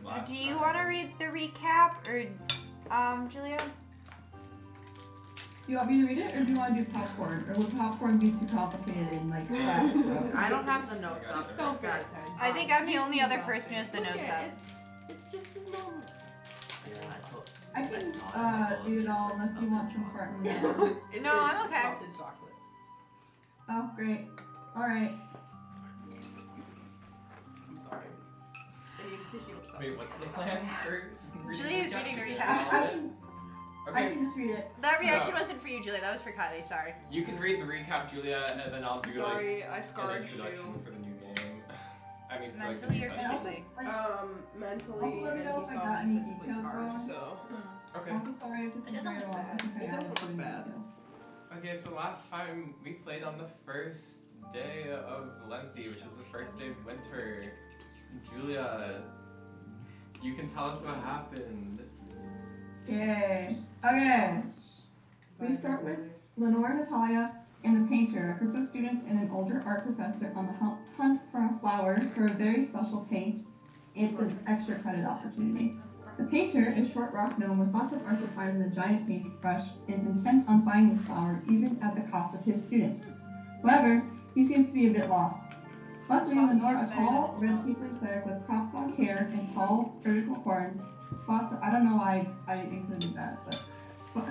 last Do you time. want to read the recap, or, Julia? Do you want me to read it, or do you want to do popcorn? Or would popcorn be too complicated and like that? I don't have the notes up. Don't be That- I think I'm the only other person who has the notes up. It's just as normal. I can read it all unless you want some part in there. No, I'm okay. Salted chocolate. Oh, great. Alright. I'm sorry. It needs to heal. Wait, what's the plan for reading Julia's the reading the recap? recap. I can Okay, just read it. That reaction No. wasn't for you, Julia. That was for Kylie. Sorry. you can read the recap, Julia, and then I'll do Sorry, I like scarred an introduction you. for the new game. I mean, for like the Mentally new or session. physically? Mentally Also, let me and know you if I saw got me any physically details scarred, wrong. so. Okay. Also, sorry if this It is doesn't very look long. bad. I think I It doesn't added look some bad. details. Okay, so last time we played on the first day of Lengthy, which is the first day of winter. Julia, you can tell us what happened. Yay. Okay. We start with Lenore, Natalia, and the painter, a group of students and an older art professor on the hunt for a flower for a very special paint. It's an extra credit opportunity. The painter, a short rock gnome with lots of art supplies and a giant paintbrush, is intent on buying this flower even at the cost of his students. However, he seems to be a bit lost. Luckily, Lenore, a tall, red tiefling cleric with cropped blonde hair and tall, vertical horns, spots, I don't know why I included that, but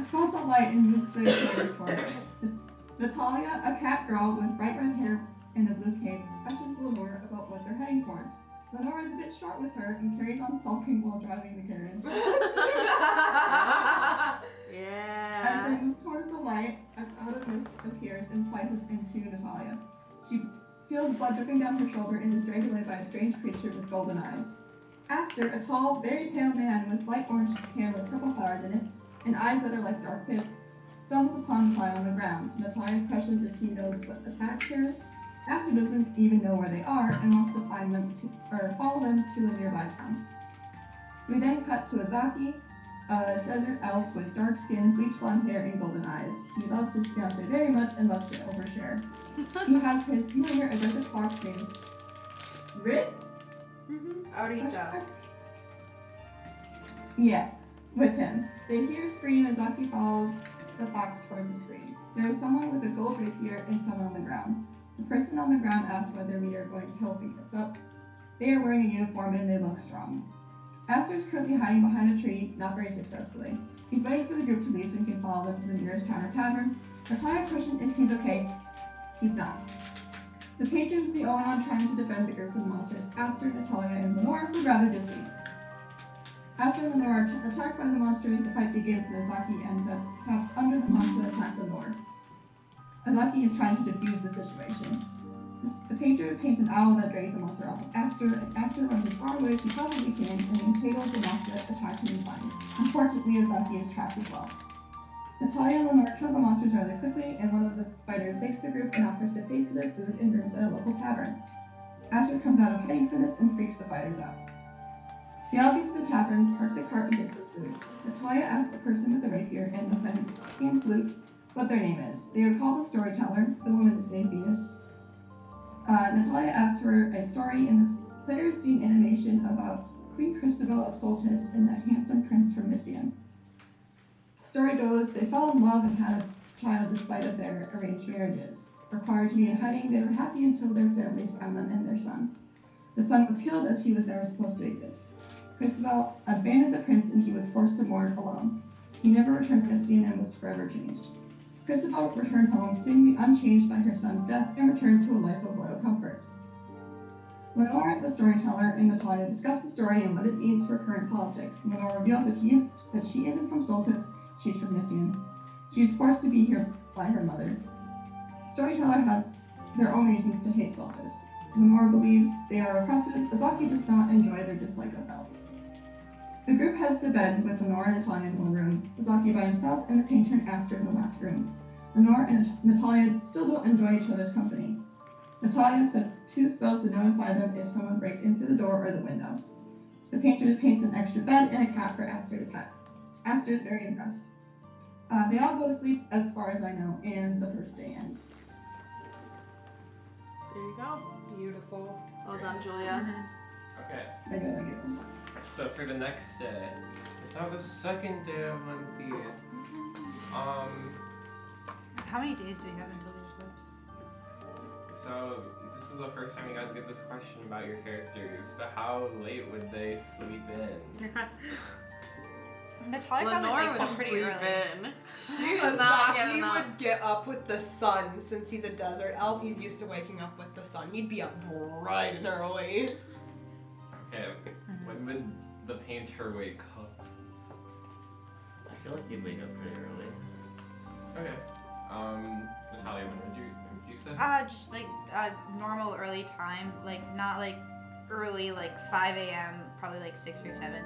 spots a light in his clear cleric form. Natalia, a cat girl with bright red hair and a blue cape, questions Lenore about what they're heading towards. Lenore is a bit short with her and carries on sulking while driving the carriage. Yeah. As they move towards the light, a cloud of mist appears and slices into Natalia. She feels blood dripping down her shoulder and is dragged away by a strange creature with golden eyes. Aster, a tall, very pale man with light orange hair with purple flowers in it, and eyes that are like dark pits, stumbles upon a pile on the ground. Natalia questions if he knows what attacked her. Aster doesn't even know where they are and wants to find them or follow them to a nearby town. We then cut to Azaki, a desert elf with dark skin, bleached blonde hair, and golden eyes. He loves his fiance very much and loves to overshare. He has his familiar a desert fox named Rit? Aurita. Yeah, with him. They hear a scream as Zaki follows the fox towards the scream. There is someone with a gold rapier and someone on the ground. The person on the ground asks whether we are going to help and gets up. They are wearing a uniform and they look strong. Aster is currently hiding behind a tree, not very successfully. He's waiting for the group to leave so he can follow them to the nearest town or tavern. Natalia questions if he's okay. He's not. The painter is the only one trying to defend the group from the monsters. Aster, Natalia, and Lenore would rather just leave. Aster and Lenore are attacked by the monsters. The fight begins and Azaki ends up trapped under the monster that attacked Lenore. Azaki is trying to defuse the situation. The painter paints an owl that drags the monster off of Aster, and Aster runs as far away as he possibly can and impales the monster that attacks him and finds. Unfortunately, Azaki is trapped as well. Natalia and Lenore kill the monsters rather quickly, and one of the fighters thanks the group and offers to pay for their food and drinks at a local tavern. Aster comes out of hiding for this and freaks the fighters out. They all get to the tavern, park the cart, and get some food. Natalia asks the person with the rapier and the fan flute what their name is. They are called the Storyteller. The woman is named Venus. Natalia asks for a story, and the players see an animation about Queen Christabel of Soltis and the handsome prince from Mysian. The story goes, they fell in love and had a child despite of their arranged marriages. Required to be in hiding, they were happy until their families found them and their son. The son was killed as he was never supposed to exist. Christabel abandoned the prince and he was forced to mourn alone. He never returned to Mysian and was forever changed. Christabel returned home, seemingly unchanged by her son's death, and returned to a life of royal comfort. Lenore, the storyteller, and Natalia discuss the story and what it means for current politics. Lenore reveals that she isn't from Soltis, she's from Mysian. She is forced to be here by her mother. Storyteller has their own reasons to hate Soltis. Lenore believes they are oppressive. Azaki does not enjoy their dislike of elves. The group heads to bed with Lenore and Natalia in one room, Azaki by himself, and the painter and Aster in the last room. Lenore and Natalia still don't enjoy each other's company. Natalia sets 2 spells to notify them if someone breaks in through the door or the window. The painter paints an extra bed and a cat for Aster to pet. Aster is very impressed. They all go to sleep as far as I know, and the first day ends. There you go. Beautiful. Well done, Julia. Okay. Thank you. So for the next day, it's now the second day of Lengthy. How many days do we have until the eclipse? So this is the first time you guys get this question about your characters, but how late would they sleep in? Natalia probably Lenore wakes would up pretty sleep early. in. She was not getting Azaki up. would get up with the sun since he's a desert elf. He's used to waking up with the sun. He'd be up bright and early. Okay, when would the painter wake up? I feel like you'd wake up pretty early. Okay. Natalia, when would you say? Just like normal early time, like not like early, like 5 a.m., probably like 6 or 7.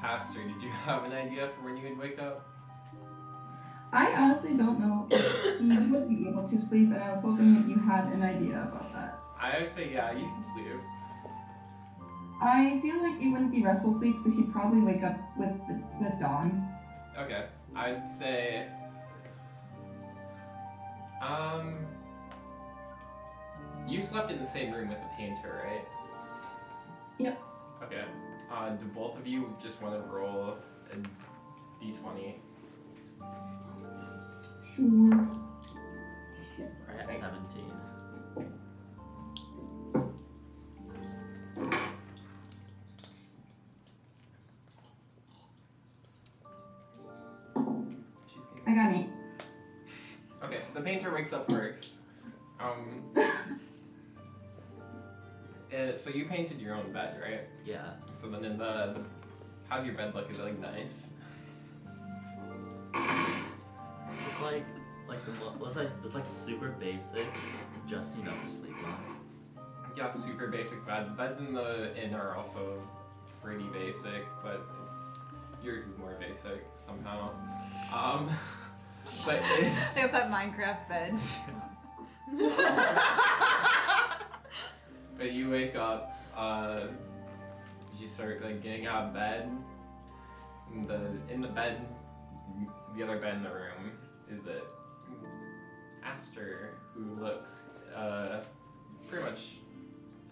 Pastor, did you have an idea for when you would wake up? I honestly don't know if he would be able to sleep, and I was hoping that you had an idea about that. I would say, yeah, you can sleep. I feel like it wouldn't be restful sleep, so he'd probably wake up with dawn. Okay, I'd say, you slept in the same room with the painter, right? Yep. Okay, do both of you just want to roll a d20? Sure. I got 17. I got 8. Okay, the painter wakes up first. So you painted your own bed, right? Yeah. So then in the how's your bed look? Is it like nice? It's it's like super basic, just enough to sleep on. Yeah, super basic bed. The beds in the inn are also pretty basic, but yours is more basic somehow. But They have that Minecraft bed. but you wake up, you start like getting out of bed. In the bed, the other bed in the room is it Aster, who looks pretty much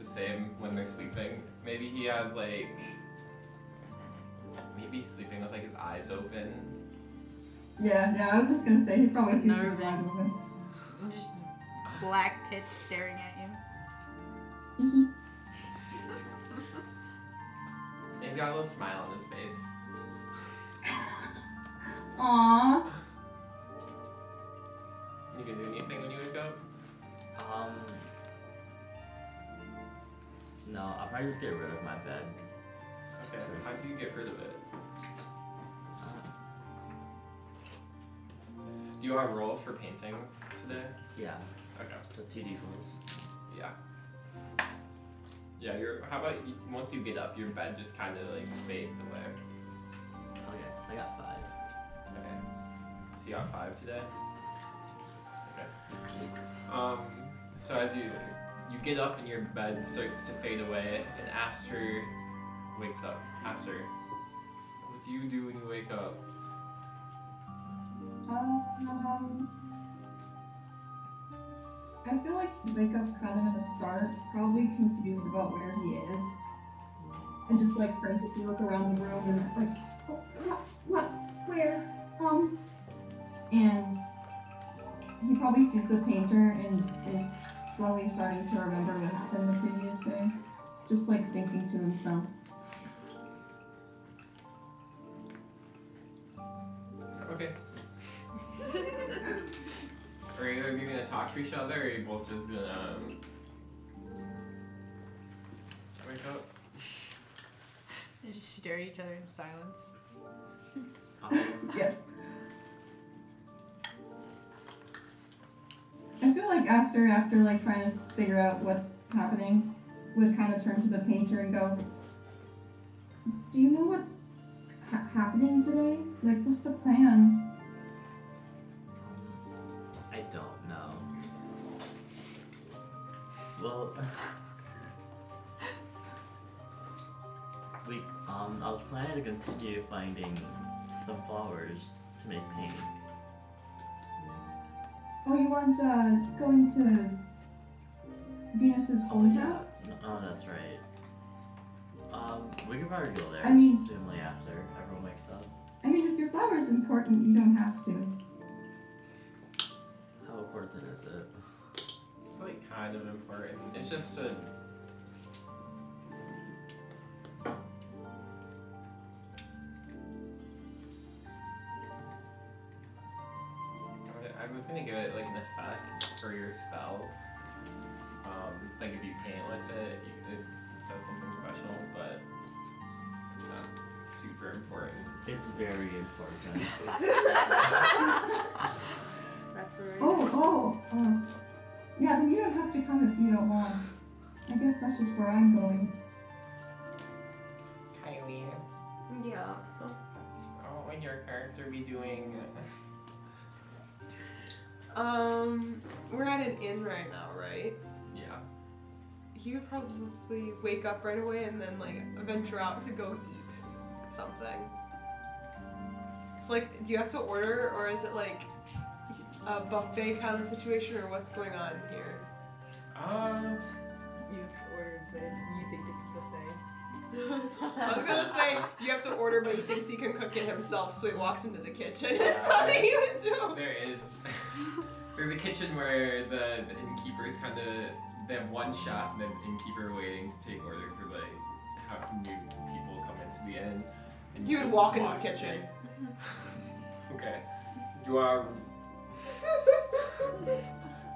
the same when they're sleeping. Maybe he has maybe he's sleeping with like his eyes open. Yeah, I was just gonna say, he probably sees his Nervous. eyes open. Just black pits staring at you. He's got a little smile on his face. Aww. You can do anything when you wake up? No, I'll probably just get rid of my bed. Okay, how do you get rid of it? Do you want to roll for painting today? Yeah, Okay. so 2 d4s. Yeah. Yeah, how about once you get up, your bed just kind of like fades away. Okay, I got 5. Okay. So you got 5 today? Okay. So as you get up and your bed starts to fade away, and Aster wakes up. Aster, what do you do when you wake up? I feel like he'd wake up kind of at the start, probably confused about where he is, and just like frantically look around the room and like, oh, what, where, and he probably sees the painter and is slowly starting to remember what happened the previous day, just like thinking to himself. Okay. Are either of you gonna talk to each other, or are you both just gonna wake up? They just stare at each other in silence. Yes. I feel like Aster, after like trying to figure out what's happening, would kind of turn to the painter and go, "Do you know what's happening today? Like, what's the plan?" I don't know. Well, I was planning to continue finding some flowers to make paint. Oh, you weren't going to Venus's Oh hometown? yeah, oh that's right. We can probably go there I mean- soonly after everyone wakes up. I mean, if your flower is important, you don't have to. How important is it? It's like kind of important. It's just a. I was gonna give it like an effect for your spells. Like if you paint with it, it does something special, but it's not super important. It's very important. That's right. Oh. Yeah, then you don't have to come if you don't want. I guess that's just where I'm going. Kylie, Yeah. what would your character be doing? We're at an inn right now, right? Yeah. He would probably wake up right away and then like venture out to go eat something. So like, do you have to order, or is it like a buffet kind of situation, or what's going on here? You've ordered, but you think it's buffet. I was gonna say you have to order, but he thinks he can cook it himself, so he walks into the kitchen. It's something you would do. There is. There's a kitchen where the innkeepers kind of, they have one chef and then an innkeeper waiting to take orders, or like have new people come into the inn. And You would just walk into the walk kitchen. straight. Okay. Do I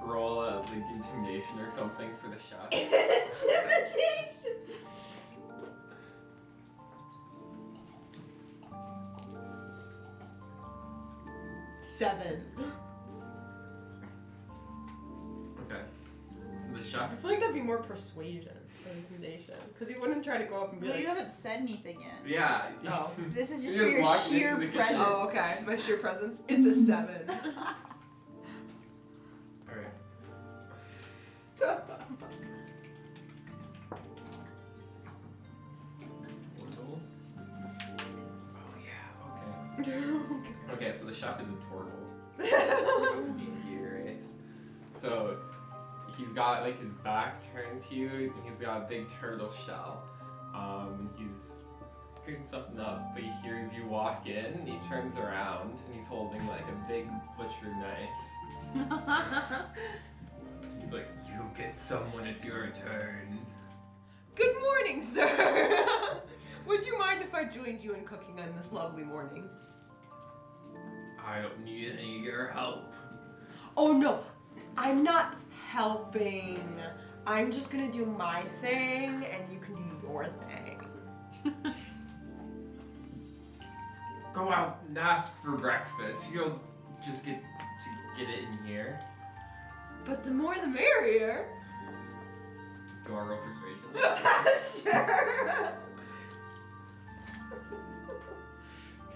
roll a like intimidation or something for the chef? Intimidation. Seven. Okay. The chef. I feel like that'd be more persuasion than intimidation, because he wouldn't try to go up and be Well, like, you haven't said anything yet. Yeah. Oh. This is You're just for your walking sheer into the kitchen. presence. oh, okay, my sheer presence. It's a 7. Alright. Tortle? Oh yeah, okay. Okay, so the chef is a turtle. It's a D&D race. So he's got like his back turned to you, and he's got a big turtle shell. He's cooking something up, but he hears you walk in, and he turns around, and he's holding like a big butcher knife. He's like, "You get some when it's your turn." Good morning, sir. Would you mind if I joined you in cooking on this lovely morning? I don't need any of your help. Oh no, I'm not helping. I'm just gonna do my thing, and you can do your thing. Go out and ask for breakfast. You'll just get it in here. But the more the merrier. Do I roll persuasion? Sure.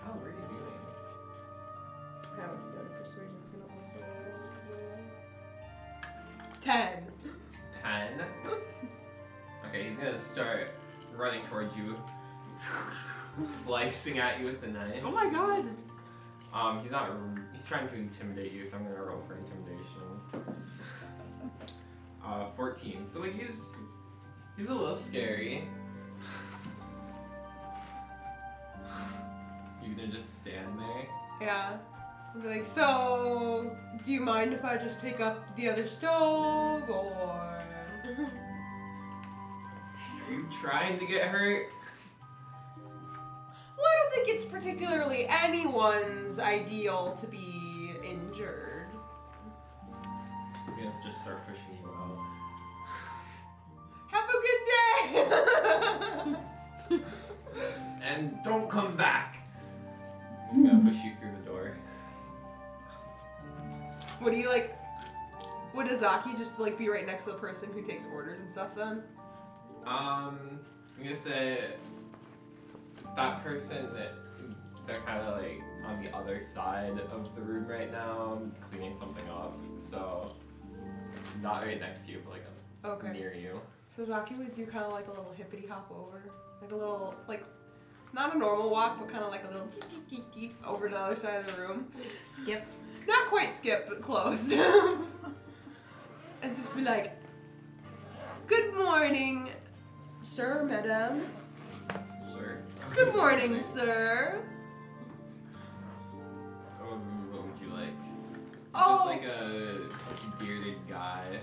Cal, what are you doing? Haven't done persuasion. 10. 10. Okay, he's gonna start running towards you, slicing at you with the knife. Oh my god. He's trying to intimidate you, so I'm gonna roll for intimidation. 14. So like he's a little scary. You gonna just stand there? Yeah. I'll be like, so, do you mind if I just take up the other stove, or? Are you trying to get hurt? Well, I don't think it's particularly anyone's ideal to be injured. He's gonna just start pushing you out. Have a good day! And don't come back! He's gonna push you through the door. What do you like? Would Azaki just like be right next to the person who takes orders and stuff then? I'm gonna say that person they're kind of like on the other side of the room right now, cleaning something up. So not right next to you, but like Okay. near you. So Azaki would do kind of like a little hippity hop over, like a little like, not a normal walk, but kind of like a little geek geek geek geek over to the other side of the room. Skip. Not quite skip, but close. And just be like, good morning, sir, madam. sir. Good morning, sir. What would you like? Oh. Just like a bearded guy.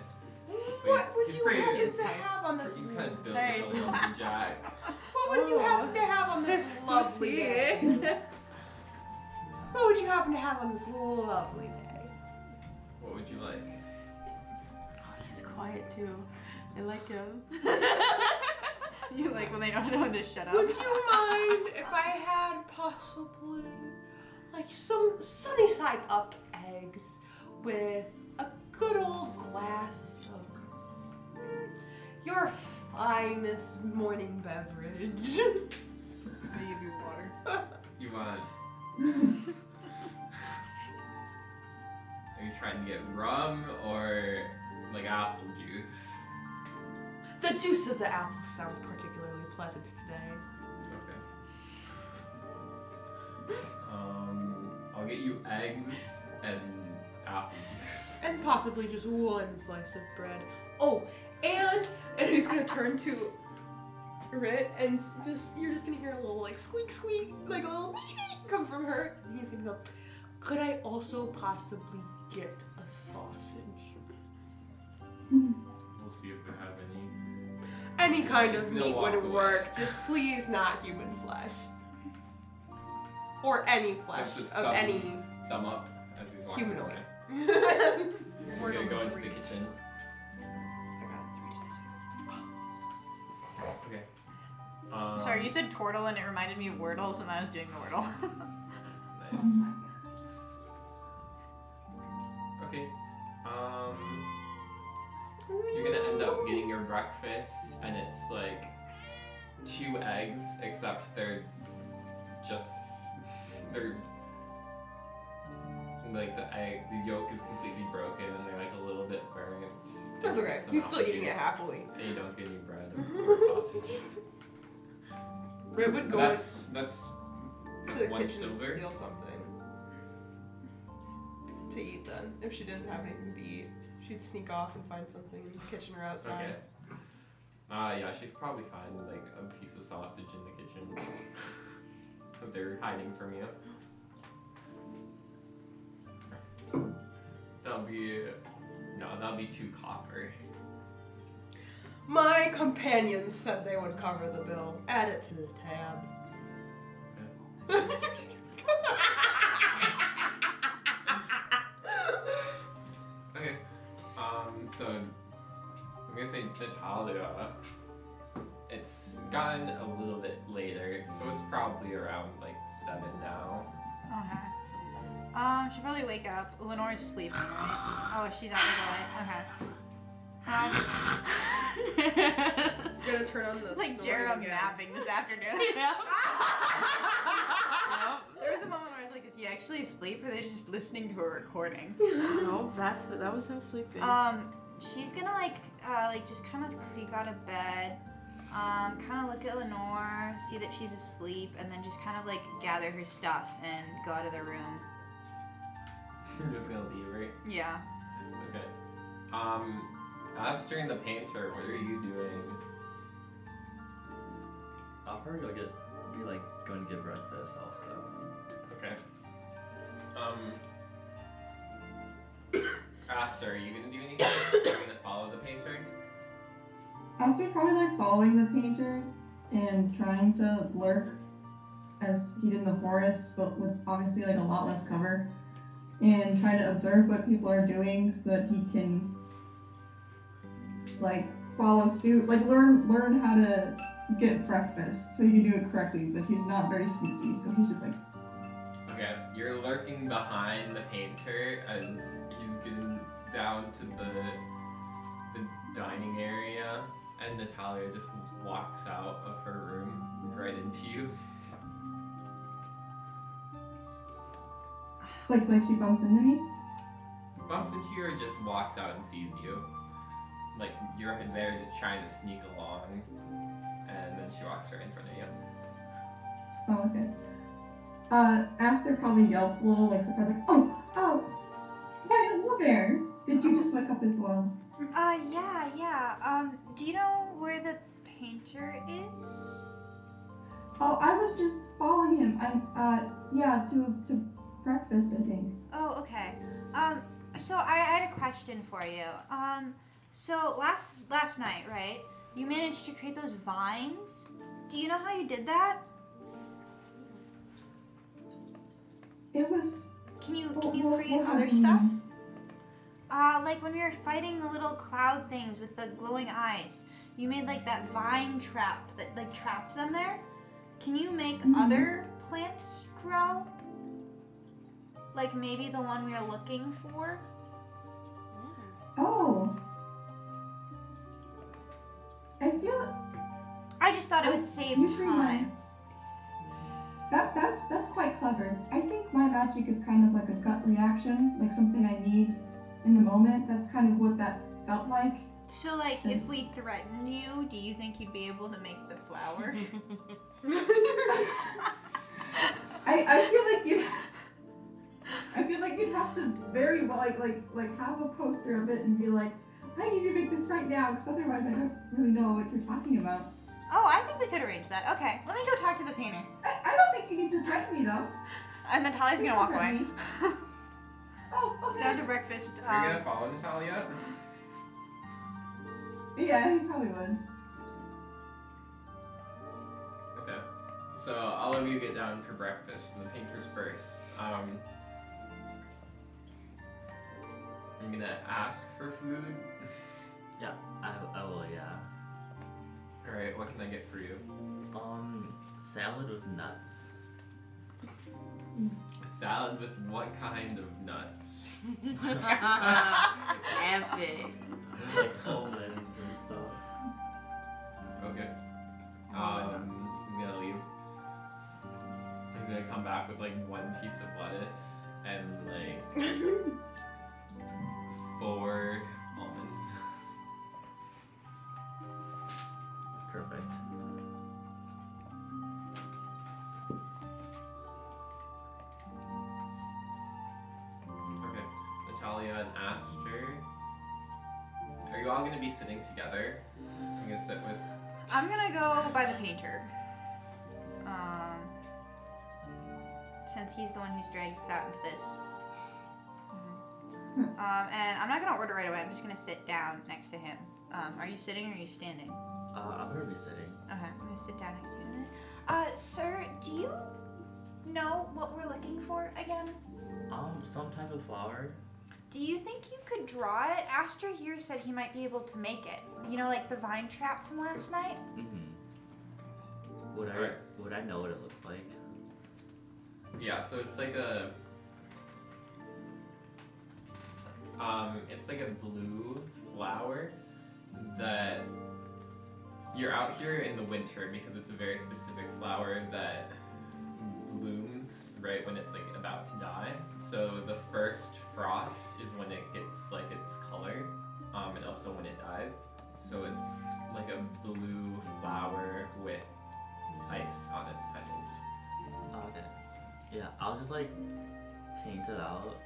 What He's- would he's you pretty- happen he's to tight. have on this? He's kind of built Hey. like a lumberjack. What would you happen to have on this lovely day? What would you happen to have on this lovely day? What would you like? Oh, he's quiet too. I like him. You like when they don't know when to shut up. Would you mind if I had possibly like some sunny side up eggs with a good old glass of your finest morning beverage? They give you water. You want? Are you trying to get rum or like apple juice? The juice of the apple sounds particularly pleasant today. Okay. I'll get you eggs and apple juice. And possibly just one slice of bread. Oh, and he's gonna turn to Rit and you're just gonna hear a little like squeak squeak, like a little come from her. And he's gonna go, could I also possibly get a sausage? We'll see if we have any. Any kind of He's gonna meat walk would away. work, just please not human flesh. Or any flesh Just of thumb- any Thumb up as he's walking humanoid. away. I He's gonna go into the kitchen. Okay. Sorry, you said Tortle and it reminded me of Wordles and I was doing the Wordle. Nice. Okay. You're gonna end up getting your breakfast, and it's like 2 eggs, except they're like the yolk is completely broken, and they're like a little bit burnt. That's and okay. some He's still apple eating it juice, happily. And you don't get any bread or sausage. Rit would go That's to the 1 kitchen silver. and steal something to eat then. If she didn't have anything to eat, she'd sneak off and find something in the kitchen or outside. Okay. Yeah, she'd probably find like a piece of sausage in the kitchen that they're hiding from you. That'll be 2 copper. My companions said they would cover the bill. Add it to the tab. Okay. So I'm gonna say Natalia. It's gotten a little bit later, so it's probably around like 7 now. Okay. She'll probably wake up. Lenore's sleeping, right? Oh, she's out of the light. Okay. Gonna turn on the It's like snoring Jerem again. napping this afternoon, you know? There was a moment where I was like, is he actually asleep or are they just listening to a recording? No, that was him sleeping. She's gonna like just kind of creep out of bed, kind of look at Lenore, see that she's asleep, and then just kind of like gather her stuff and go out of the room. You're just gonna leave, right? Yeah. Okay. Aster and the painter, what are you doing? I'll probably going to get breakfast also. Okay. Aster, are you gonna do anything? Are you gonna follow the painter? Aster's probably like following the painter and trying to lurk as he did in the forest, but with obviously like a lot less cover, and trying to observe what people are doing so that he can like follow suit, like learn how to get breakfast so he can do it correctly. But he's not very sneaky, so he's just like. Okay, you're lurking behind the painter as he's getting down to the dining area, and Natalia just walks out of her room right into you. Like she bumps into me? Bumps into you or just walks out and sees you. Like you're there just trying to sneak along, and then she walks right in front of you. Oh, okay. Aster probably yelps a little, like surprised, like, oh, hey, hello there! Did you just wake up as well? Yeah. Do you know where the painter is? Oh, I was just following him. Yeah, to breakfast, I think. Oh, okay. So I had a question for you. So last night, right? You managed to create those vines. Do you know how you did that? It was. Can you What create other happened? stuff? Like when we were fighting the little cloud things with the glowing eyes, you made like that vine trap that like trapped them there. Can you make other plants grow? Like maybe the one we are looking for? Oh. I feel I just thought it would save usually time. that's quite clever. I think my magic is kind of like a gut reaction, like something I need in the moment. That's kind of what that felt like. So like if we threatened you, do you think you'd be able to make the flower? I feel like you'd have to very well like have a poster of it and be like, I need to make this right now, because otherwise I don't really know what you're talking about. Oh, I think we could arrange that. Okay, let me go talk to the painter. I don't think you need to threaten me though. And Natalia's gonna walk away. Oh, okay. Down to breakfast. Are you gonna follow Natalia? Yeah, he probably would. Okay. So all of you get down for breakfast, and the painter's first. I'm gonna ask for food. Yeah, I will, yeah. Alright, what can I get for you? Salad with nuts. Salad with what kind of nuts? Epic. Like almonds and stuff. Okay. Almonds. He's gonna leave. He's gonna come back with like one piece of lettuce and like 4 almonds. Perfect. Okay. Natalia and Aster. Are you all gonna be sitting together? I'm gonna sit with. I'm gonna go by the painter. Since he's the one who's dragged us out into this. And I'm not gonna order right away. I'm just gonna sit down next to him. Are you sitting or are you standing? I'm gonna be sitting. Okay, I'm gonna sit down next to him. Sir, do you know what we're looking for again? Some type of flower. Do you think you could draw it? Aster here said he might be able to make it. You know, like the vine trap from last night? Mm-hmm. Would I know what it looks like? Yeah, so it's like a blue flower that you're out here in the winter because it's a very specific flower that blooms right when it's like about to die. So the first frost is when it gets like its color, and also when it dies. So it's like a blue flower with ice on its petals. Okay. Yeah, I'll just like paint it out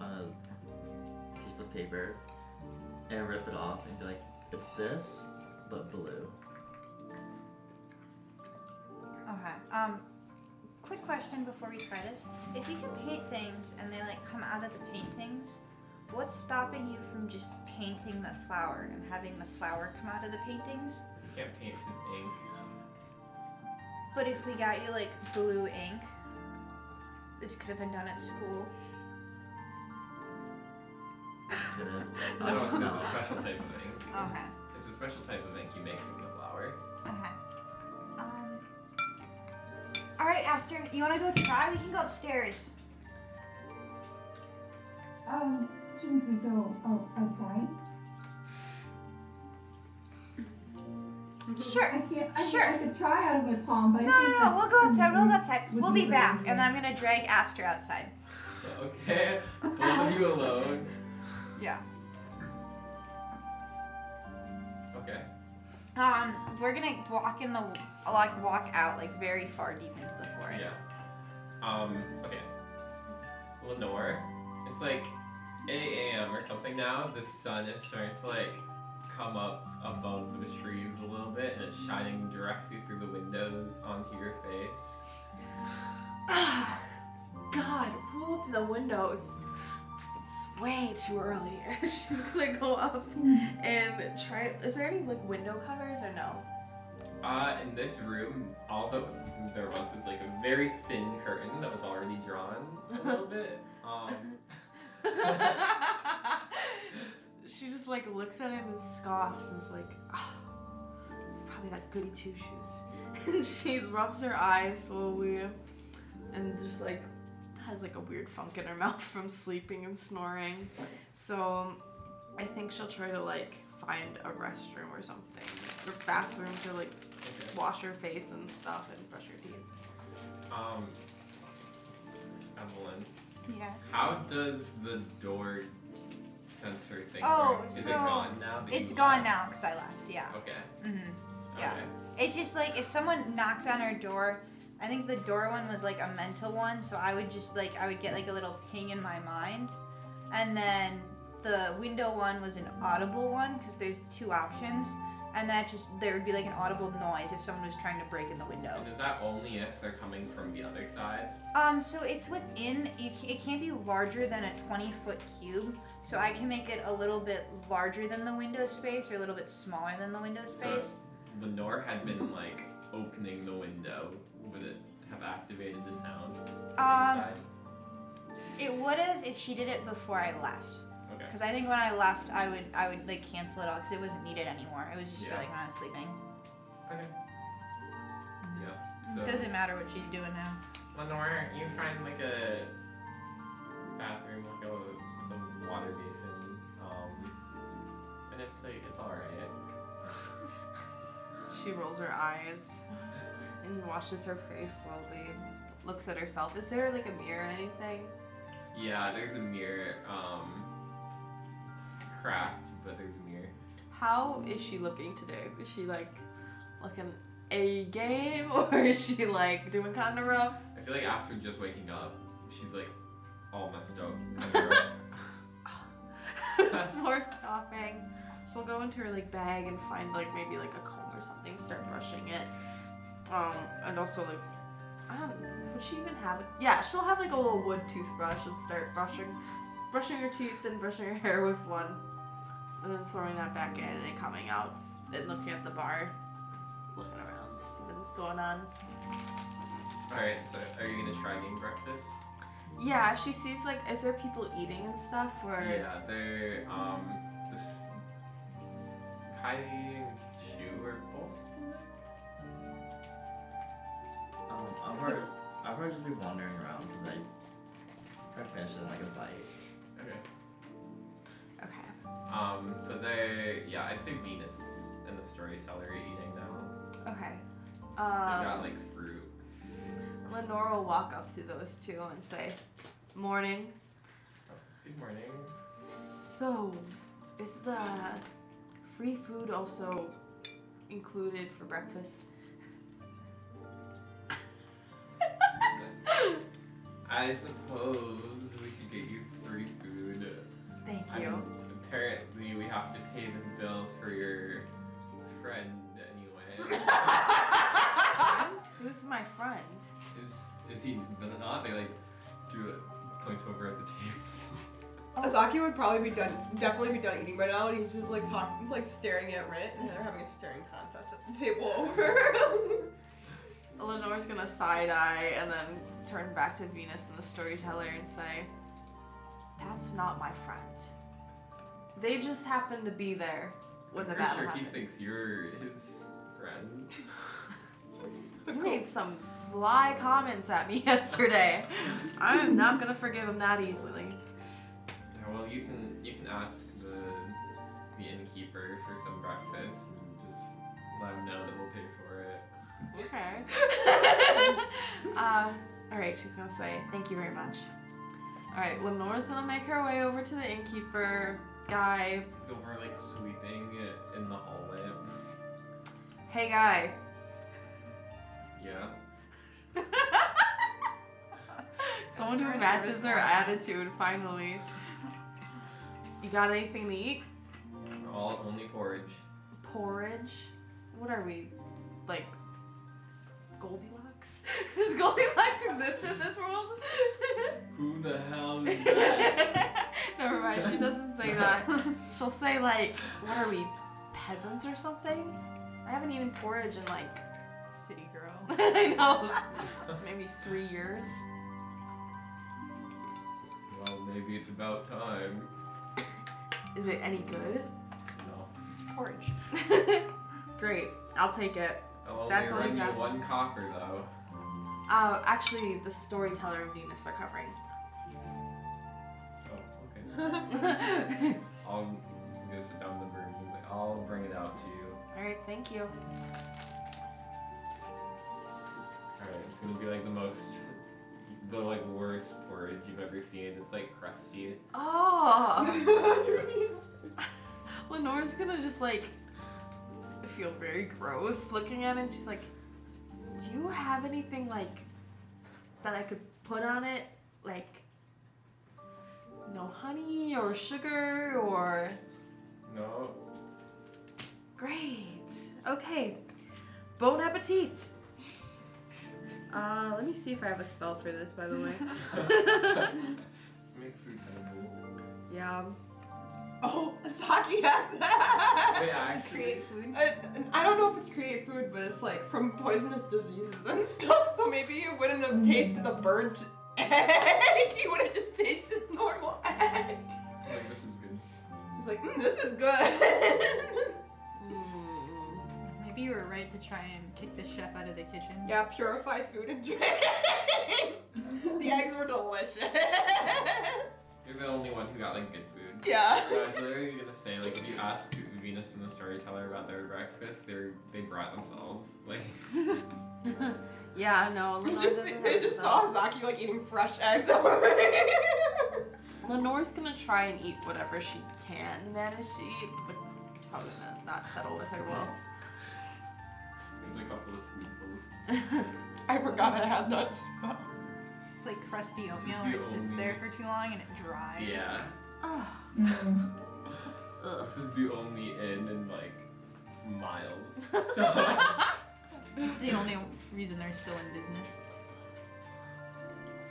on a piece of paper and rip it off and be like, it's this, but blue. Okay. Quick question before we try this. If you can paint things and they like come out of the paintings, what's stopping you from just painting the flower and having the flower come out of the paintings? You can't paint his ink. But if we got you like blue ink, this could have been done at school. No, it's a special type of ink. Okay. It's a special type of ink you make from the flower. Okay. Alright, Aster, you wanna go try? We can go upstairs. Shouldn't we go outside? Sure. I could try out of my palm, but No, I think we'll go outside. We'll go outside. would We'll be be a back, better and then I'm gonna drag Aster outside. Okay, both of you alone. Yeah. Okay. We're gonna walk out like very far deep into the forest. Yeah. Okay. Lenore, it's like 8 a.m. or something now. The sun is starting to like come up above the trees a little bit, and it's shining directly through the windows onto your face. Ah, God, who opened the windows? It's way too early. She's gonna go up and try. Is there any like window covers or no? In this room, all that there was like a very thin curtain that was already drawn a little bit. She just like looks at it and scoffs and is like, ah, probably that goody two shoes. And she rubs her eyes slowly and just like has like a weird funk in her mouth from sleeping and snoring. So I think she'll try to like find a restroom or something, or bathroom to like wash her face and stuff and brush her teeth. Evelyn, Yeah. how does the door sensor thing Oh, work? Is so it gone now? that It's you gone left? now because I left. Yeah. Okay. Yeah. Okay. It's just like if someone knocked on our door, I think the door one was like a mental one, so I would just like I would get like a little ping in my mind, and then the window one was an audible one because there's two options, and that just there would be like an audible noise if someone was trying to break in the window. And is that only if they're coming from the other side? So it's within. It can't be larger than a 20-foot cube, so I can make it a little bit larger than the window space or a little bit smaller than the window So space. if Lenore had been like opening the window, would it have activated the sound? Inside? It would have if she did it before I left. Okay. Because I think when I left, I would like cancel it all because it wasn't needed anymore. It was just for Yeah. like when I was sleeping. Okay. Yeah. So It doesn't matter what she's doing now. Lenore, you find like a bathroom, like with a water basin, and it's like it's all right. She rolls her eyes and washes her face slowly. Looks at herself. Is there like a mirror or anything? Yeah, there's a mirror. It's cracked, but there's a mirror. How is she looking today? Is she like looking A game or is she like doing kind of rough? I feel like after just waking up, she's like all messed up. Kinda rough. More scoffing. She'll go into her like bag and find like maybe like a comb or something, start brushing it. And also like would she even have it? Yeah, she'll have like a little wood toothbrush and start brushing her teeth and brushing her hair with one, and then throwing that back in and coming out and looking at the bar, looking around to see what's going on. Alright, so are you gonna try getting breakfast? Yeah, if she sees like, is there people eating and stuff or? Yeah, they're this Kai and Shu are both still there? I'll probably just be wandering around because I try to finish it in like a bite. Okay. Okay. But they, yeah, I'd say Venus and the storyteller are eating now. Okay. They got like fruit. Lenore will walk up to those two and say, "Morning. Oh, good morning. So, is the free food also included for breakfast?" I suppose we could get you free food. Thank you. Apparently, we have to pay the bill for your friend anyway. Who's my friend? Is he not? They like do a point over at the table. Azaki would probably definitely be done eating by now, and he's just like talking, like staring at Rit, and they're having a staring contest at the table over. Lenore's gonna side eye and then turn back to Venus and the storyteller and say, "That's not my friend. They just happened to be there when the I'm pretty battle sure happened." he thinks you're his friend. You made some sly comments at me yesterday. I'm not gonna forgive him that easily. Yeah, well, you can ask the innkeeper for some breakfast and just let him know that we'll pay for it. Okay. Alright, she's gonna say, "Thank you very much." Alright, Lenore's gonna make her way over to the innkeeper guy. He's over like sweeping in the hallway. "Hey guy." Yeah. Someone who matches their attitude, finally. "You got anything to eat?" Only porridge. porridge. What are we? Like Goldilocks? Does Goldilocks exist in this world? Who the hell is that? Never mind, she doesn't say that. She'll say like, what are we, peasants or something? I haven't eaten porridge in like, City girl. I know, maybe 3 years. Well, maybe it's about time. Is it any good? No. Porridge. Great, I'll take it. I'll only That's all run you you got. 1 copper though. Actually, the storyteller and Venus are covering. Oh, okay. I'll just go sit down in the room. I'll bring it out to you. Alright, thank you. Alright, it's gonna be like the worst porridge you've ever seen. It's like crusty. Oh! Lenore's gonna just like feel very gross looking at it. She's like, do you have anything like that I could put on it? Like, no honey or sugar or... No. Great. Okay. Bon appetit. Let me see if I have a spell for this, by the way. Make food edible. Yeah. Oh, Saki has that. Wait, actually. Create food. I don't know if it's create food, but it's like from poisonous diseases and stuff. So maybe you wouldn't have tasted the burnt egg. You would have just tasted normal egg. Like, this is good. He's like, this is good. Maybe you were right to try and kick the chef out of the kitchen. Yeah, purify food and drink. The eggs were delicious. You're the only one who got like good food. Yeah. So I was literally gonna say, like, if you ask Venus and the storyteller about their breakfast, they brought themselves. Like, Yeah, no. Lenore doesn't They have just spell. saw Zaki like eating fresh eggs already. Lenore's gonna try and eat whatever she can manage to eat, but it's probably gonna not settle with her well. there's a couple of spoonfuls. I forgot I had that spell. It's like crusty This is oatmeal the and it sits only- there for too long and it dries. Yeah. Ugh. Mm. Ugh. This is the only inn in like miles. So It's the only reason they're still in business.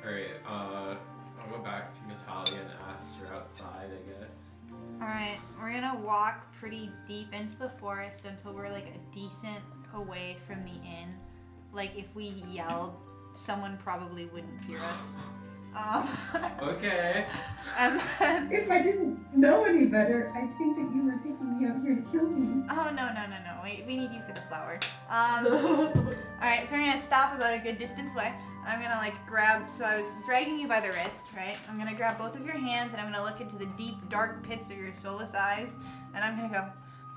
alright, I'll go back to Miss Holly and ask her outside, I guess. Alright, we're gonna walk pretty deep into the forest until we're like a decent away from the inn. Like if we yelled, someone probably wouldn't hear us. Okay. And then, If I didn't know any better, I think that you were taking me out here to kill me. oh no. We need you for the flower. Alright, so we're gonna stop about a good distance away. I'm gonna like grab, so I was dragging you by the wrist, right? I'm gonna grab both of your hands and I'm gonna look into the deep, dark pits of your soulless eyes. And I'm gonna go,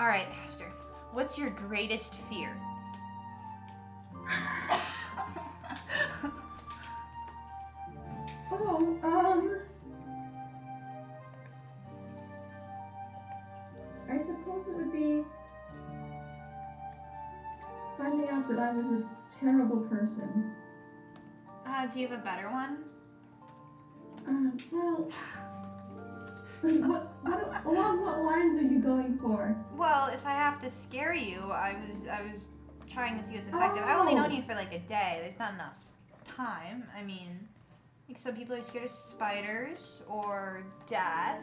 alright, Aster, what's your greatest fear? I suppose it would be finding out that I was a terrible person. Do you have a better one? Well, along what lines are you going for? Well, if I have to scare you, I was trying to see what's effective. I've only known you for like a day. There's not enough time. I mean, like some people are scared of spiders or death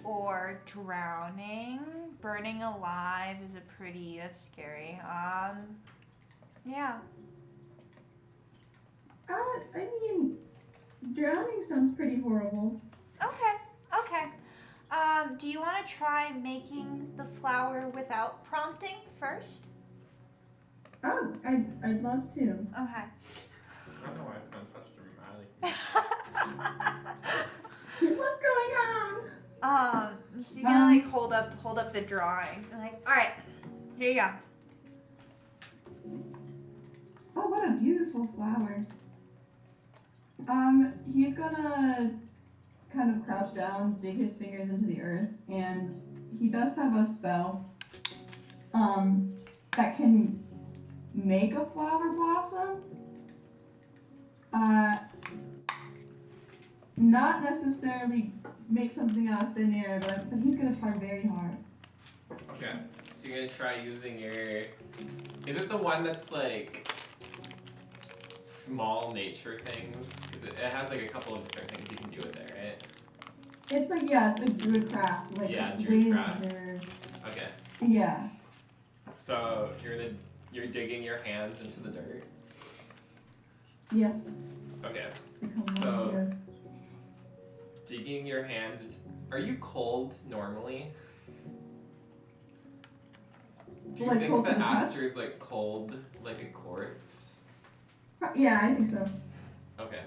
or drowning. Burning alive is that's scary. Yeah. I mean, drowning sounds pretty horrible. Okay. Do you want to try making the flower without prompting first? Oh, I'd love to. Okay. I don't know why it sounds such dramatic. What's going on? She's gonna like hold up the drawing. And, like, all right, here you go. Oh, what a beautiful flower. He's gonna kind of crouch down, dig his fingers into the earth, and he does have a spell, that can make a flower blossom. Not necessarily make something out of thin air, but he's gonna try very hard. Okay, So you're gonna try using your. Is it the one that's like small nature things? 'Cause it has like a couple of different things you can do with it, right? It's like, yeah, it's like druidcraft. Like, Yeah, waves druidcraft. or- Okay. Yeah. So you're digging your hands into the dirt. Yes. Okay. Become So- volunteer. Digging your hands into. Are you cold normally? Do you Like think cold the to the touch? aster is like cold, like a corpse? Yeah, I think so. Okay.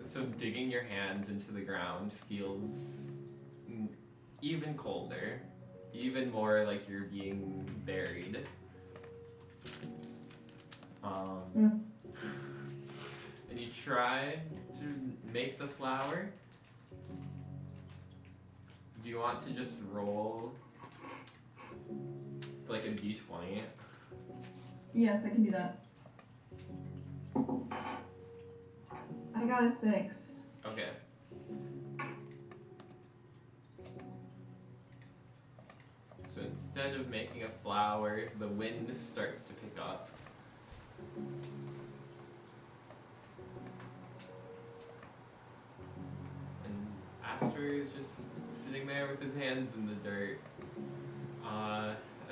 So digging your hands into the ground feels even colder, even more like you're being buried. And you try to make the flower. Do you want to just roll like a d20? Yes, I can do that. I got a 6. Okay. So instead of making a flower, the wind starts to pick up. And Aster is just sitting there with his hands in the dirt.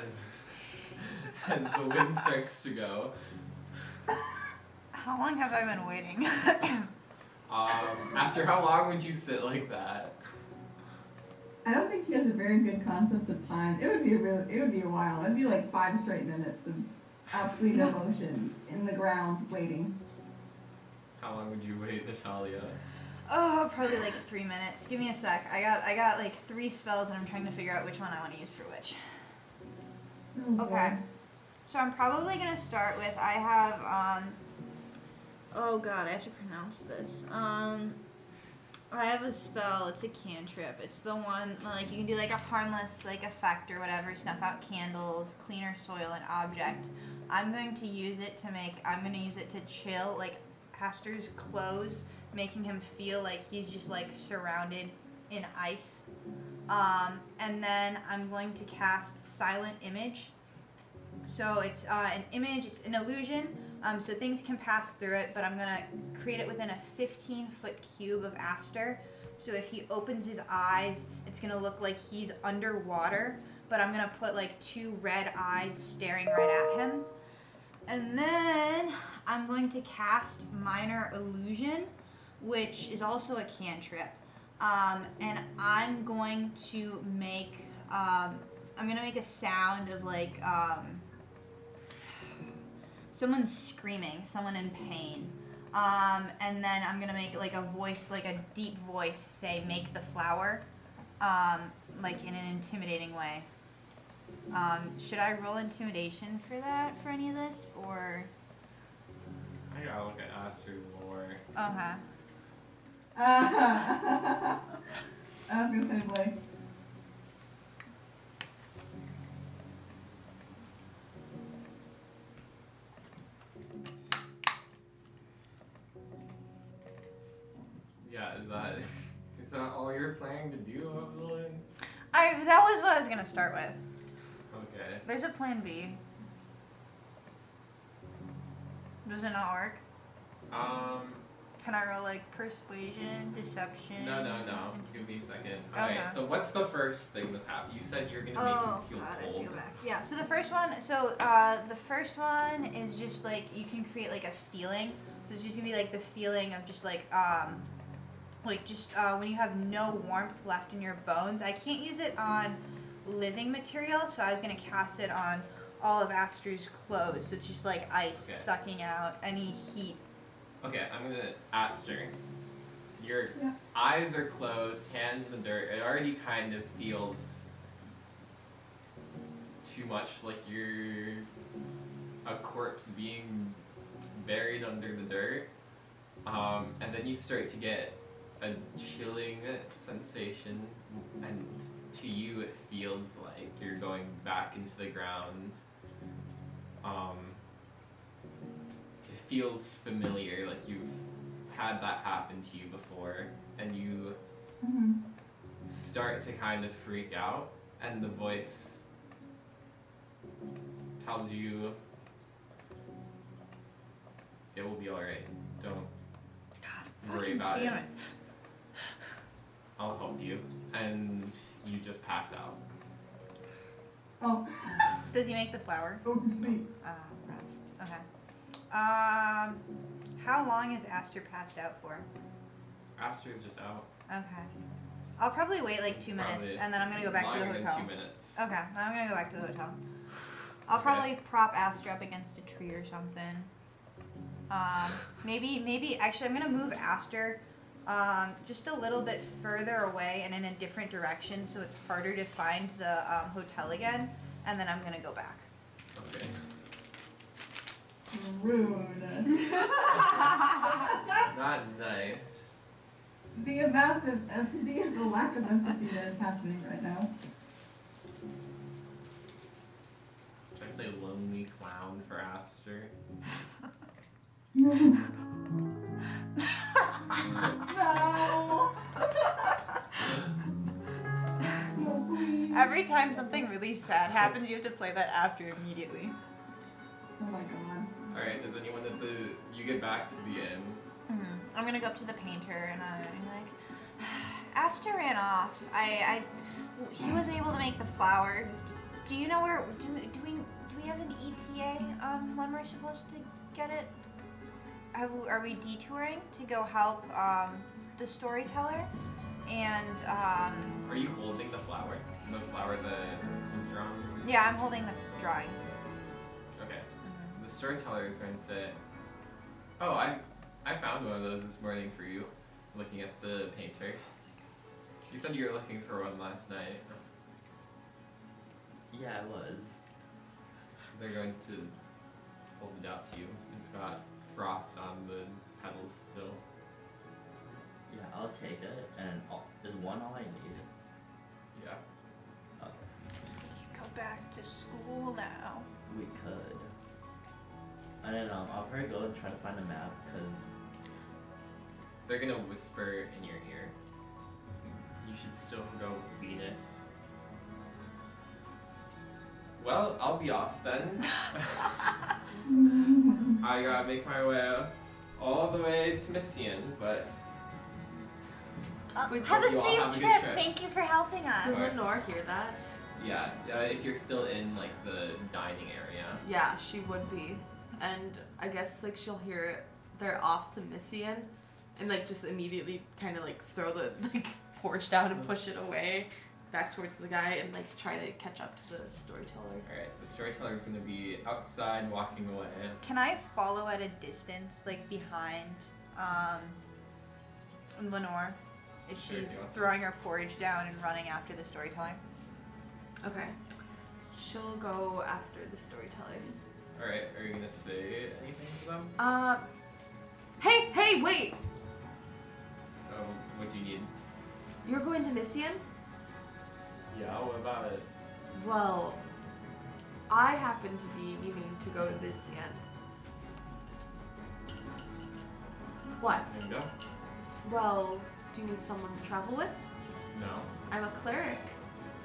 As as the wind starts to go. How long have I been waiting? Aster, how long would you sit like that? I don't think he has a very good concept of time. It would be a while. It'd be like 5 straight minutes of absolute no motion in the ground waiting. How long would you wait, Natalia? Oh, probably like 3 minutes. Give me a sec. I got like 3 spells and I'm trying to figure out which one I want to use for which. Oh, Okay. boy. So I'm probably gonna start with I have oh god, I have to pronounce this. I have a spell, it's a cantrip. It's the one like you can do like a harmless like effect or whatever, snuff out candles, cleaner soil and object. I'm going to use it to chill like Aster's clothes, making him feel like he's just like surrounded in ice. And then I'm going to cast Silent Image. So it's an image, it's an illusion, so things can pass through it, but I'm going to create it within a 15-foot cube of Aster. So if he opens his eyes, it's going to look like he's underwater, but I'm going to put like 2 red eyes staring right at him. And then I'm going to cast Minor Illusion, which is also a cantrip. And I'm going to make a sound of like someone screaming, someone in pain. And then I'm gonna make like a voice, like a deep voice, say "make the flower," like in an intimidating way. Should I roll intimidation for that, for any of this, or? I gotta look at Aster's lore. Okay. I was gonna say Blake. Yeah, is that all you're planning to do, Evelyn? That was what I was gonna start with. Okay. There's a plan B. Does it not work? Can I roll like persuasion, deception? No. Give me a second. Alright, Okay. so what's the first thing that's happened? You said you're gonna make him feel God, I have to cold. go back. Yeah, so the first one is just like you can create like a feeling. So it's just gonna be like the feeling of just like when you have no warmth left in your bones. I can't use it on living material, so I was gonna cast it on all of Aster's clothes. So it's just like ice Okay. sucking out any heat. Okay, I'm gonna Aster. Your Yeah. eyes are closed, hands in the dirt. It already kind of feels too much like you're a corpse being buried under the dirt. And then you start to get a chilling sensation, and to you it feels like you're going back into the ground. It feels familiar, like you've had that happen to you before, and you Mm-hmm. start to kind of freak out, and the voice tells you it will be alright. Don't worry about it. I'll help you. And you just pass out. Oh. Does he make the flower? Oh, sweet. Rough. Okay. How long is Aster passed out for? Aster's just out. Okay. I'll probably wait like 2 minutes, Probably and then I'm gonna go back to the longer hotel. than 2 minutes. Okay, I'm gonna go back to the hotel. I'll Okay. probably prop Aster up against a tree or something. Maybe actually I'm gonna move Aster just a little bit further away and in a different direction so it's harder to find the hotel again, and then I'm gonna go back. Okay. Rude. Not nice. The amount of empathy and the lack of empathy that is happening right now. Should I play Lonely Clown for Aster? No. No, please. Every time something really sad happens, you have to play that after immediately. Oh my god. Alright, does anyone at the... You get back to the inn. I'm gonna go up to the painter and I'm like, Aster ran off. He was able to make the flower. Do you know where? Do we have an ETA when we're supposed to get it? Are we detouring to go help the storyteller? And Are you holding the flower? The flower that was drawn? yeah, I'm holding the drawing. Okay. The storyteller is going to say, oh, I found one of those this morning for you, looking at the painter. You said you were looking for one last night. Yeah, I was. They're going to hold it out to you. It's got frost on the petals still. Yeah, I'll take it. And is one all I need? Yeah. Okay. You go back to school now. We could. And then I'll probably go and try to find a map because They're gonna whisper in your ear. You should still go with Venus. Well, I'll be off then. I gotta make my way all the way to Messian, but Have a you all safe have a good trip. trip. Thank you for helping us. Does Alright. Lenore hear that? yeah, if you're still in like the dining area. Yeah, she would be. And I guess like she'll hear it. They're off to Messian and like just immediately kind of like throw the like porch down and push it away back towards the guy and like try to catch up to the storyteller. Alright, the storyteller is gonna be outside walking away. Can I follow at a distance, like behind Lenore? If Sure, she's do you want to? throwing her porridge down and running after the storyteller? Okay. She'll go after the storyteller. Alright, are you gonna say anything to them? Hey, wait! Oh, what do you need? You're going to Messian? Yeah, what about it? Well, I happen to be needing to go to Messian. What? There you go. Well, do you need someone to travel with? No. I'm a cleric.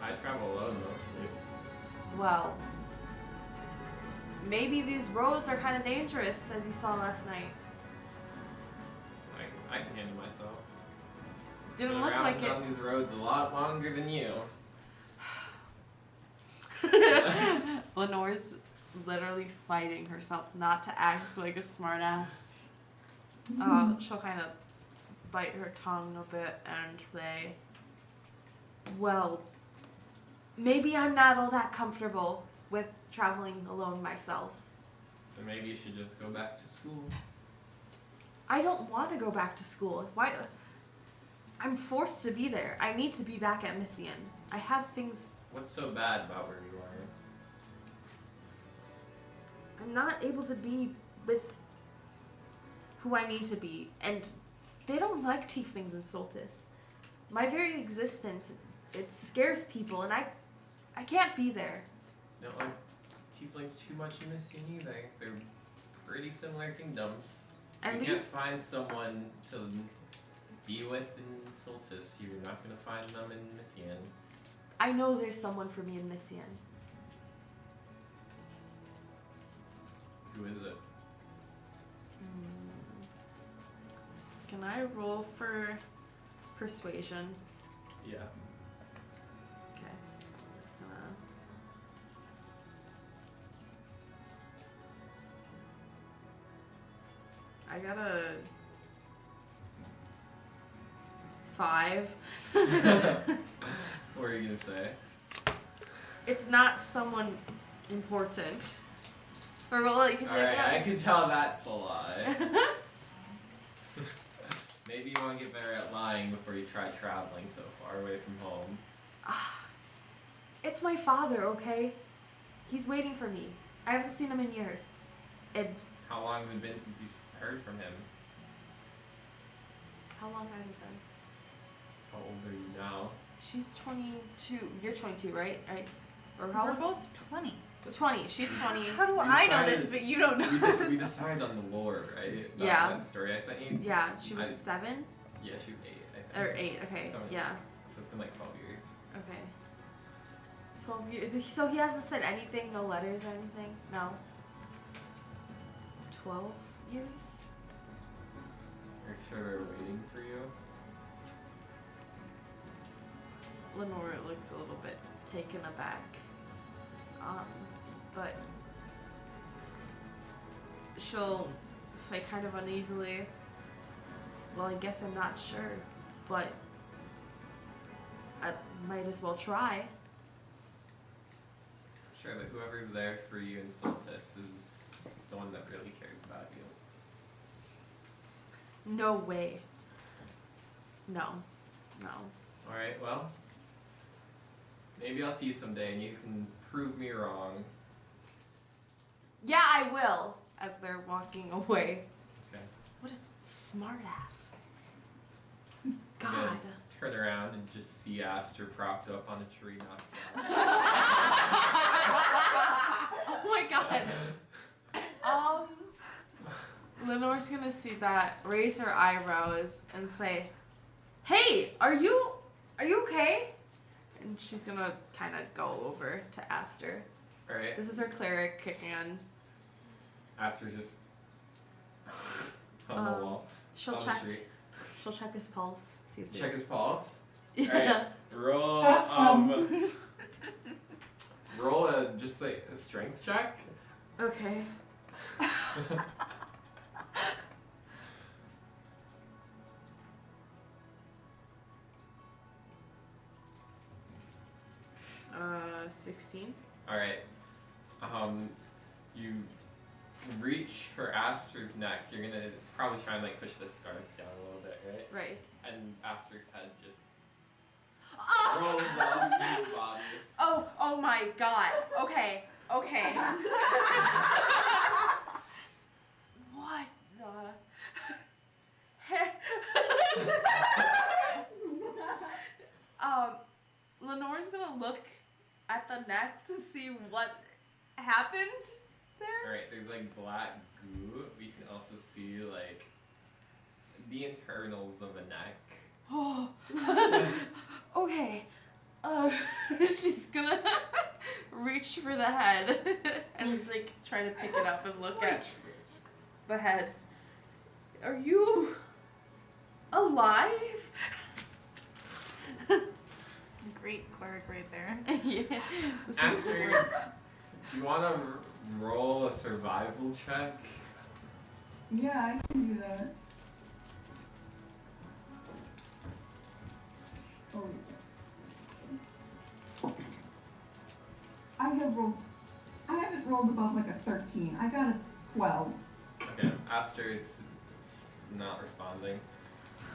I travel alone mostly. Well, maybe these roads are kind of dangerous, as you saw last night. I can handle myself. Didn't Been look around like it. on these roads a lot longer than you. Lenore's literally fighting herself not to act like a smartass. She'll kind of bite her tongue a bit and say, well, maybe I'm not all that comfortable with traveling alone myself. Then maybe you should just go back to school. I don't want to go back to school. Why? I'm forced to be there. I need to be back at Messian. I have things. What's so bad about where you are? I'm not able to be with who I need to be, and they don't like tieflings and Soltis. My very existence, it scares people, and I can't be there. You don't like tieflings too much in this scene either. They're pretty similar kingdoms. And you can't these, find someone to be with in Soltis. You're not gonna find them in Messian. I know there's someone for me in Messian. Who is it? Can I roll for persuasion? Yeah. Okay. I'm just gonna. I got a 5. What are you gonna say? It's not someone important. Or well, like, Alright, I can tell that's a lie. Maybe you want to get better at lying before you try traveling so far away from home. It's my father, okay? He's waiting for me. I haven't seen him in years. And How long has it been since you heard from him? how long has it been? How old are you now? She's 22. You're 22, right? Right? Or how We're old? both 20. 20. She's 20. How do We I know this, decided- but you don't know? We decided on the lore, right? Yeah. That story I sent you? Yeah, she was I- 7 Yeah, she was 8, I think. or 8. Okay, 7. yeah. So it's been like 12 years. Okay. 12 years. So he hasn't said anything, no letters or anything? No. 12 years? Are you sure they're waiting for you? Lenora looks a little bit taken aback. But she'll say kind of uneasily, well, I guess I'm not sure, but I might as well try. I'm sure that whoever's there for you in Soltis is the one that really cares about you. No way. No. No. Alright, well. Maybe I'll see you someday and you can prove me wrong. Yeah, I will. As they're walking away. Okay. What a smart ass. And God. then turn around and just see Aster propped up on a tree knocked Oh my god. Lenore's gonna see that, raise her eyebrows, and say, "Hey, are you okay?" And she's gonna kind of go over to Aster. Alright. This is her cleric kicking on. Aster's just on the wall. She'll on the check. tree. She'll check his pulse. See if Check there's- his pulse. Yeah. Roll roll just like a strength check. Okay. 16. Alright. You reach for Aster's neck. You're gonna probably try and like push the scarf down a little bit, right? Right. And Aster's head just Oh! rolls off your body. Oh my god. Okay. Okay. What the? Lenore's gonna look at the neck to see what happened there. Alright, there's like black goo. We can also see like the internals of a neck. Oh. Okay. She's gonna reach for the head and like try to pick it up and look at the head. Are you alive? Great cleric right there. Yeah. This is Aster, do you want to roll a survival check? Yeah, I can do that. Oh. I haven't rolled above like a 13. I got a 12. Okay, Aster is not responding.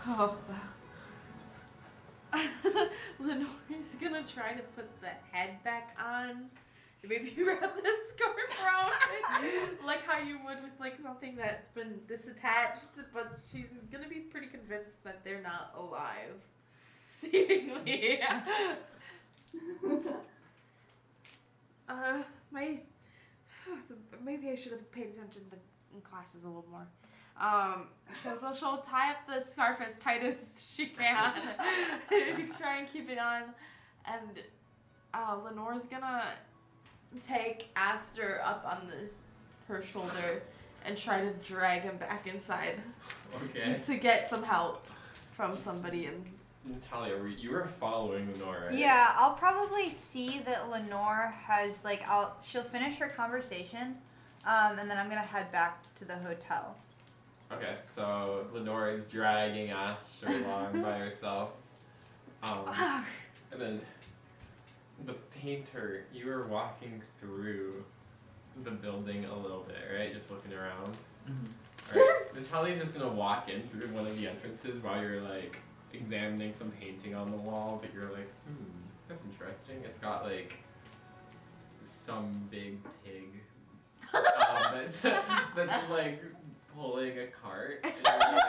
Oh. Lenore's gonna try to put the head back on. Maybe wrap the scarf around it, like how you would with like something that's been disattached. But she's gonna be pretty convinced that they're not alive, seemingly. Maybe I should have paid attention in classes a little more. So she'll tie up the scarf as tight as she can, try and keep it on, and Lenore's gonna take Aster up on her shoulder and try to drag him back inside Okay. to get some help from somebody. And Natalia, you were following Lenore, right? Yeah, I'll probably see that Lenore has like she'll finish her conversation, and then I'm gonna head back to the hotel. Okay, so Lenore is dragging Aster along by herself. And then the painter, you were walking through the building a little bit, right? Just looking around. Alright, Natalia's just gonna walk in through one of the entrances while you're like examining some painting on the wall, but you're like, that's interesting. It's got like some big pig that's like pulling a cart. And you're like,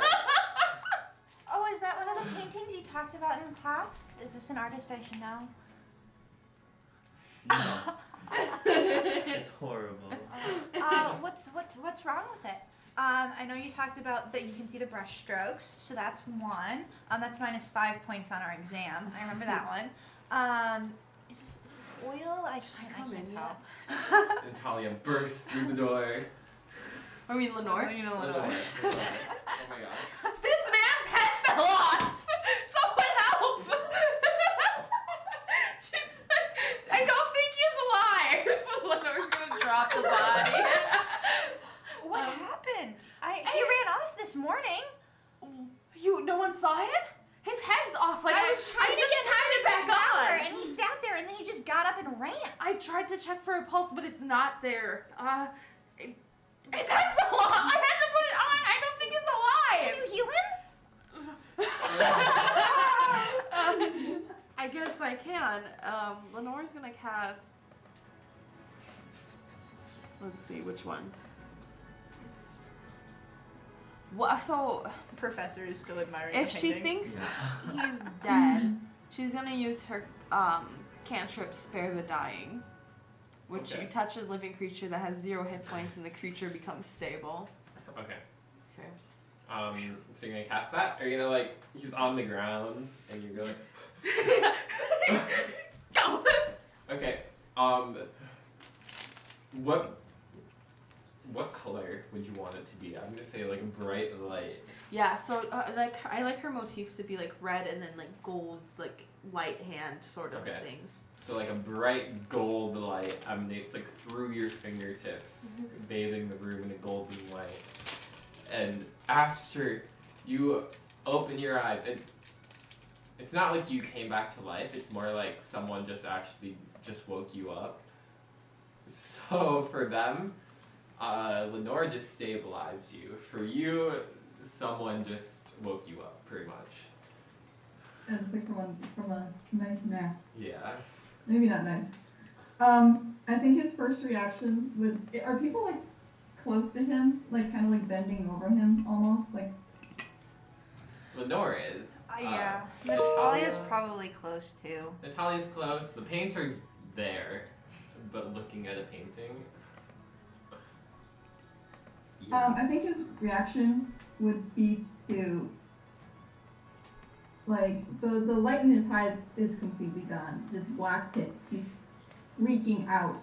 Oh, is that one of the paintings you talked about in class? Is this an artist I should know? No. It's horrible. What's wrong with it? I know you talked about that you can see the brush strokes, so that's one. That's minus 5 points on our exam. I remember that one. Is this oil? I can't tell. Natalia bursts through the door. I mean, Lenore? You know, Lenore. Oh my gosh. This man's head fell off! Someone help! She's like, I don't think he's alive! Lenore's gonna drop the body. What happened? He ran off this morning. No one saw him? His head's off. Like I was trying to just get tied it back on. and he sat there, and then he just got up and ran. I tried to check for a pulse, but it's not there. His head fell off. I had to put it on. I don't think it's alive. Can you heal him? I guess I can. Lenore's gonna cast. Let's see which one. Well, so The professor is still admiring if she thinks he's dead, she's gonna use her cantrip Spare the Dying, which Okay. you touch a living creature that has 0 hit points and the creature becomes stable. Okay. Okay. So you're gonna cast that? Or you're gonna like, he's on the ground and you're going, Go. okay, what color would you want it to be? I'm gonna say like bright light. Yeah, so I like her motifs to be like red and then like gold, like light hand sort of Okay. things. So like a bright gold light emanates like through your fingertips, bathing the room in a golden light. And after you open your eyes, and it's not like you came back to life, it's more like someone just woke you up. So for them, Lenore just stabilized you. For you, someone just woke you up, pretty much. And it's like from a nice nap. Yeah. Maybe not nice. I think his first reaction are people like close to him, like kind of like bending over him almost, like. Lenore is. Yeah. Natalia- Natalia's probably close too. Natalia's close. The painter's there, but looking at a painting. I think his reaction would be to, like, the light in his eyes is completely gone. This black pit. He's freaking out.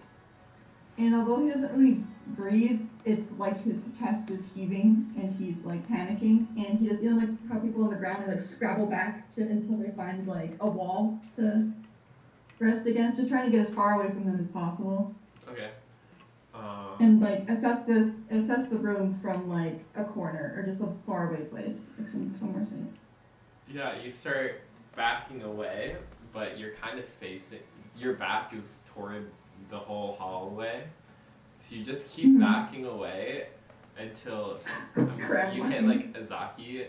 And although he doesn't really breathe, it's like his chest is heaving and he's like panicking. And he does, you know, like how people on the ground they like scrabble back until they find like a wall to rest against, just trying to get as far away from them as possible. Okay. And like assess the room from like a corner or just a far away place, like somewhere safe. Yeah, you start backing away, but you're kind of facing. Your back is toward the whole hallway, so you just keep backing away until you hit like Azaki.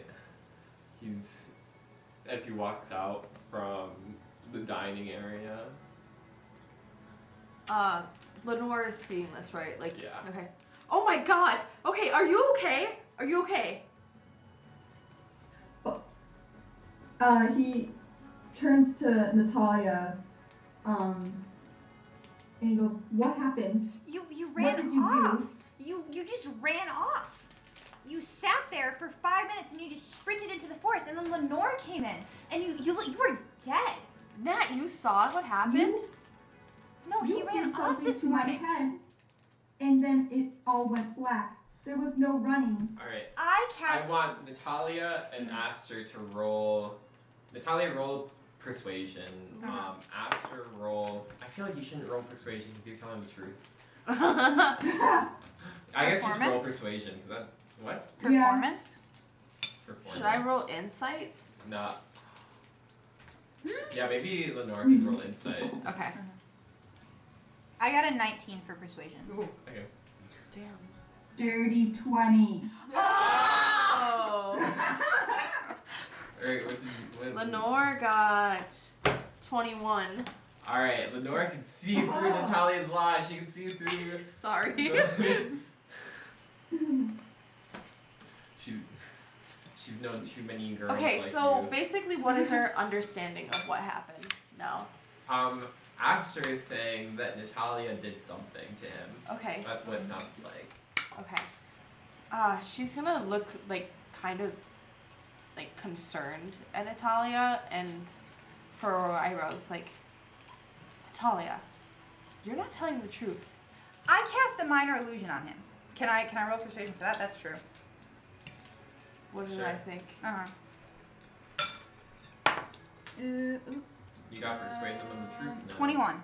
He's as he walks out from the dining area. Lenore is seeing this, right? Like, Yeah. Okay. Oh my god! Okay, are you okay? Are you okay? He turns to Natalia, and he goes, "What happened?" You What ran did you off. do? You just ran off. You sat there for 5 minutes and you just sprinted into the forest, and then Lenore came in, and you were dead. Nat, you saw what happened? No, he You ran did off something this to my morning. head. and then it all went black. There was no running. Alright. I I cast. want Natalia and Aster to roll. Natalia, roll persuasion. Aster, roll. I feel like you shouldn't roll persuasion because you're telling the truth. I guess just roll Performance? persuasion because that. What? Performance? Performance. Should I roll insights? No. Yeah, maybe Lenore can roll insight. Okay. I got a 19 for persuasion. Ooh. Okay. Damn. Dirty 20. Oh! Alright, what's what? Lenore got 21. Alright, Lenore can see through Natalia's lies. She can see through. Sorry. She's known too many girls. Okay, like so you. basically, what is our understanding of what happened now? Aster is saying that Natalia did something to him. Okay. That's what it sounds like. Okay. She's gonna look like kind of like concerned at Natalia and furrow her eyebrows like, Natalia, you're not telling the truth. I cast a minor illusion on him. Can I roll persuasion for that? That's true. What did Sure. I think? You got persuade them of the truth now. 21.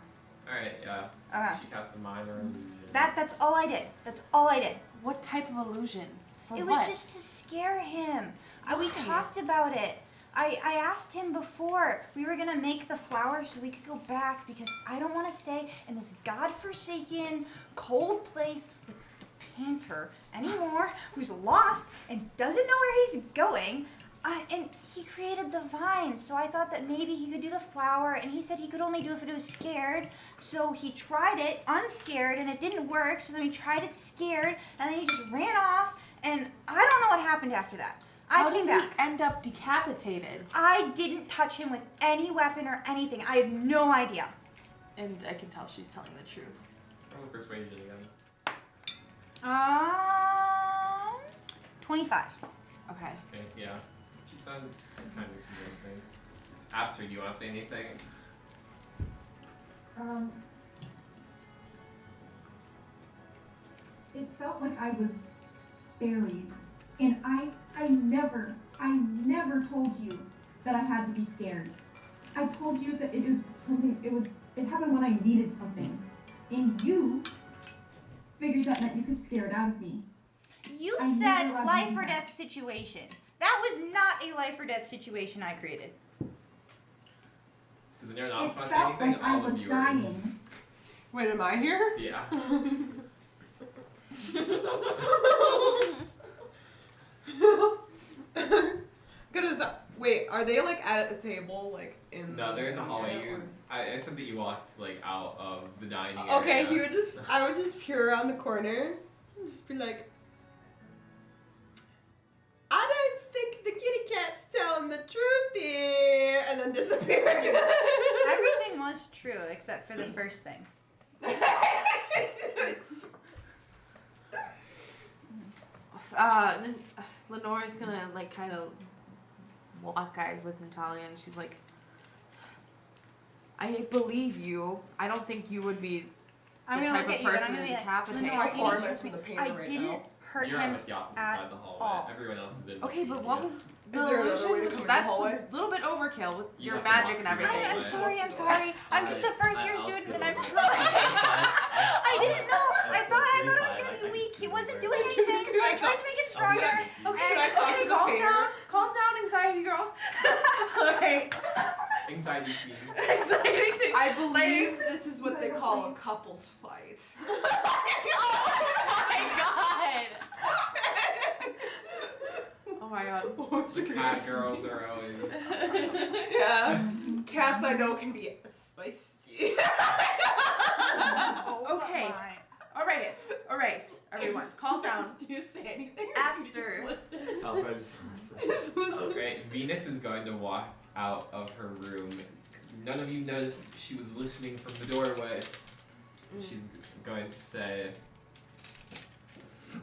Alright, yeah. Okay. She cast a minor illusion. That's all I did. That's all I did. What type of illusion? For It what? was just to scare him. We Why? talked about it. I asked him before. We were gonna make the flower so we could go back because I don't want to stay in this godforsaken, cold place with the painter anymore, who's lost and doesn't know where he's going. And he created the vines, so I thought that maybe he could do the flower, and he said he could only do it if it was scared. So he tried it unscared, and it didn't work, so then he tried it scared, and then he just ran off, and I don't know what happened after that. How I came did back. he end up decapitated? I didn't touch him with any weapon or anything. I have no idea. And I can tell she's telling the truth. Roll persuasion again. 25. Okay. Okay, yeah. She sounded kind of convincing. Aster, do you want to say anything? It felt like I was buried. And I never told you that I had to be scared. I told you that it happened when I needed something. And you figured that meant you could scare it out of me. You I said never allowed life you or to- death situation. That was not a life or death situation I created. Does anyone else It want to say felt anything? like I All was of you are. dying. Wait, am I here? Yeah. Wait, are they like at a table, like in? No, they're in the hallway. Yeah, I said that you walked like out of the dining area. okay, I would just peer around the corner and just be like, I don't think the kitty cat's telling the truth here, and then disappear again. Everything was true except for the first thing. Then Lenore's gonna like kind of lock eyes with Natalia, and she's like, I believe you. I don't think you would be I'm the gonna type look of at you and person I'm to gonna be like, decapitate. Lenore, How you far need am to I trust from me. the painter I right didn't now? hurt You're him. on like the opposite at side of the hallway. all. Everyone else is in. Okay, but what was the Is there another illusion? way to come in the That's hallway? a little bit overkill with You your have to magic walk and through the everything. I'm hallway. sorry. I'm just a first year I'll student skip and I'm over. trying. I didn't know. I thought it was I gonna can be weak. He skip wasn't over. doing anything, so I tried to make it stronger. Okay, Can I And talk to the calm painter? down. Calm down, anxiety girl. Alright. Anxiety queen. Anxiety thing. I believe this is what they call a couples fight. Oh my god. Oh my god. The cat girls are always. Yeah. Cats I know can be feisty. oh Okay. my. Alright, everyone, calm down. Do you say anything? Aster. Oh, I just listen. Just listen. Right, Venus is going to walk out of her room. None of you noticed she was listening from the doorway. She's going to say,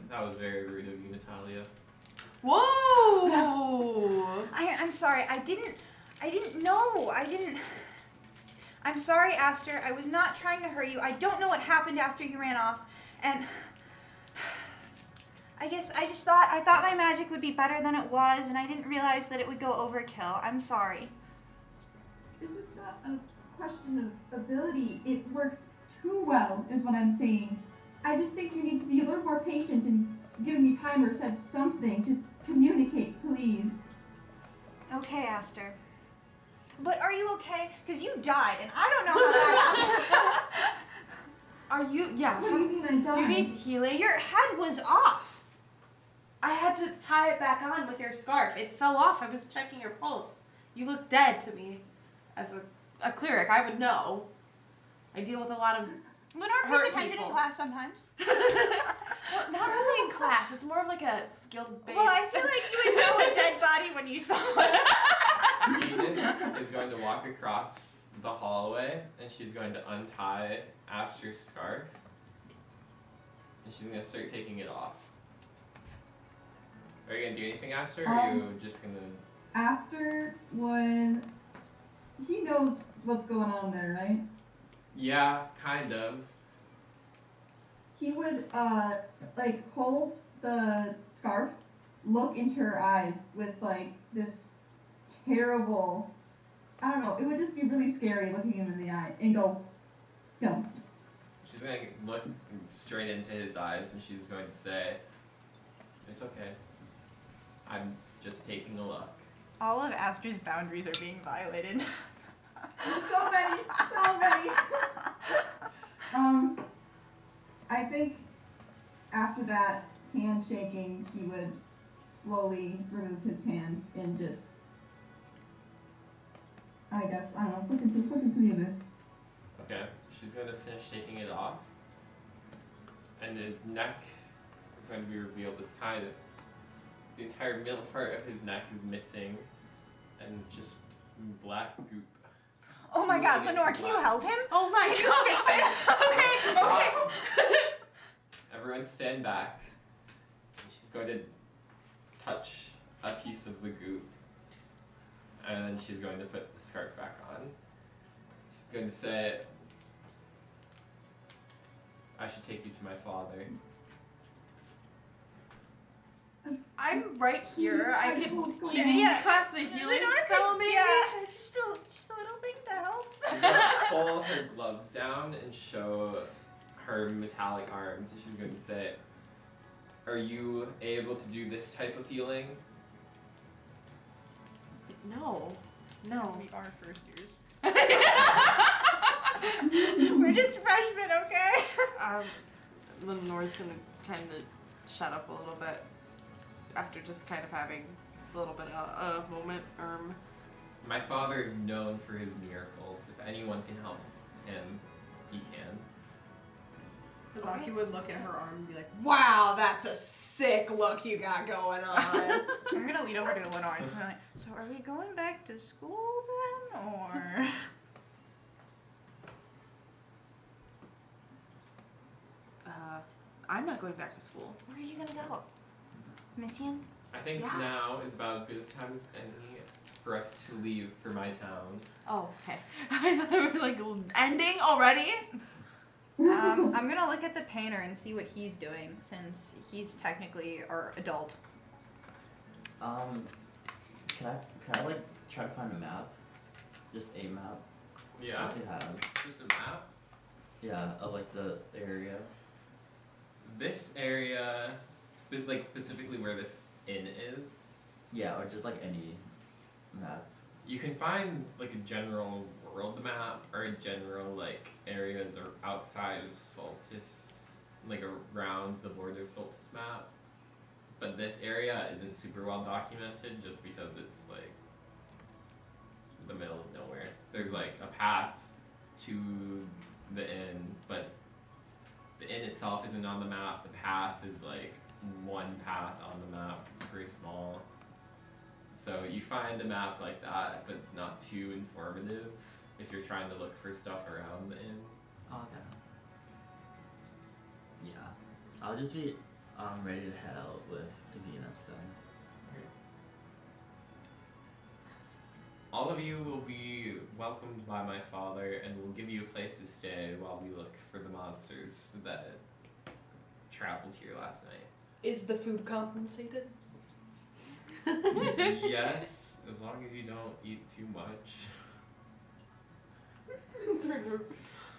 "That was very rude of you, Natalia." Whoa! I'm sorry. I didn't know. I'm sorry, Aster. I was not trying to hurt you. I don't know what happened after you ran off. And I guess I thought my magic would be better than it was, and I didn't realize that it would go overkill. I'm sorry. This is not a question of ability. It worked too well, is what I'm saying. I just think you need to be a little more patient and give me time or said something. Just communicate, please. Okay, Aster. But are you okay? Because you died, and I don't know how that happened. Are you? Yeah. What do you mean I died? Do you need healing? Your head was off. I had to tie it back on with your scarf. It fell off. I was checking your pulse. You look dead to me. As a cleric, I would know. I deal with a lot of Lenore hurt pays attention people. in class sometimes. well, not really in class. It's more of like a skilled base. Well, I feel like you would know a dead body when you saw it. Venus is going to walk across the hallway, and she's going to untie Aster's scarf, and she's going to start taking it off. Are you going to do anything, Aster, or are you just going to... Aster would... He knows what's going on there, right? Yeah, kind of. He would, hold the scarf, look into her eyes with, this terrible... I don't know, it would just be really scary looking him in the eye and go, don't. She's going to look straight into his eyes, and she's going to say, "It's okay. I'm just taking a look." All of Aster's boundaries are being violated. So many. I think after that handshaking, he would slowly remove his hand and just, I don't know, look into the abyss. Okay, she's going to finish taking it off, and his neck is going to be revealed as kind of the entire middle part of his neck is missing, and just black goop. Oh my god, Lenore, can you help him? Oh my god! Okay. Everyone stand back. She's going to touch a piece of the goop, and then she's going to put the scarf back on. She's going to say, "I should take you to my father." I'm right here. I could. Yeah. You need Yeah. cast a healing Lenore spell, could- maybe? Yeah, just a little thing to help. She's going to pull her gloves down and show her metallic arms, and she's going to say, "Are you able to do this type of healing?" No. No. We are first years. We're just freshmen, okay? Lenore's gonna kind of shut up a little bit after just kind of having a little bit of a moment. My father is known for his miracles. If anyone can help him, he can. Kazaki would look at her arm and be like, "Wow, that's a sick look you got going on." I'm gonna lean over to Lenore and be like, "So are we going back to school then, or?" I'm not going back to school. Where are you gonna go? Mission? I think Yeah. now is about as good a time as any for us to leave for my town. Oh, okay. I thought we were like ending already. I'm gonna look at the painter and see what he's doing, since he's technically our adult. Can I like try to find a map? Just a map. Yeah. Just to have. Just a map. Yeah, of like the area. This area, specifically where this inn is, Yeah, or just like any map. you can find like a general world map or a general like areas or outside of Soltis, like around the border Soltis map. But this area isn't super well documented just because it's like the middle of nowhere. There's like a path to the inn, but the inn itself isn't on the map. The path is like one path on the map. It's very small. So you find a map like that, but it's not too informative if you're trying to look for stuff around the inn. Okay. Yeah. I'll just be ready to head out with Venus then. All of you will be welcomed by my father and will give you a place to stay while we look for the monsters that traveled here last night. Is the food compensated? Yes, as long as you don't eat too much. Turn to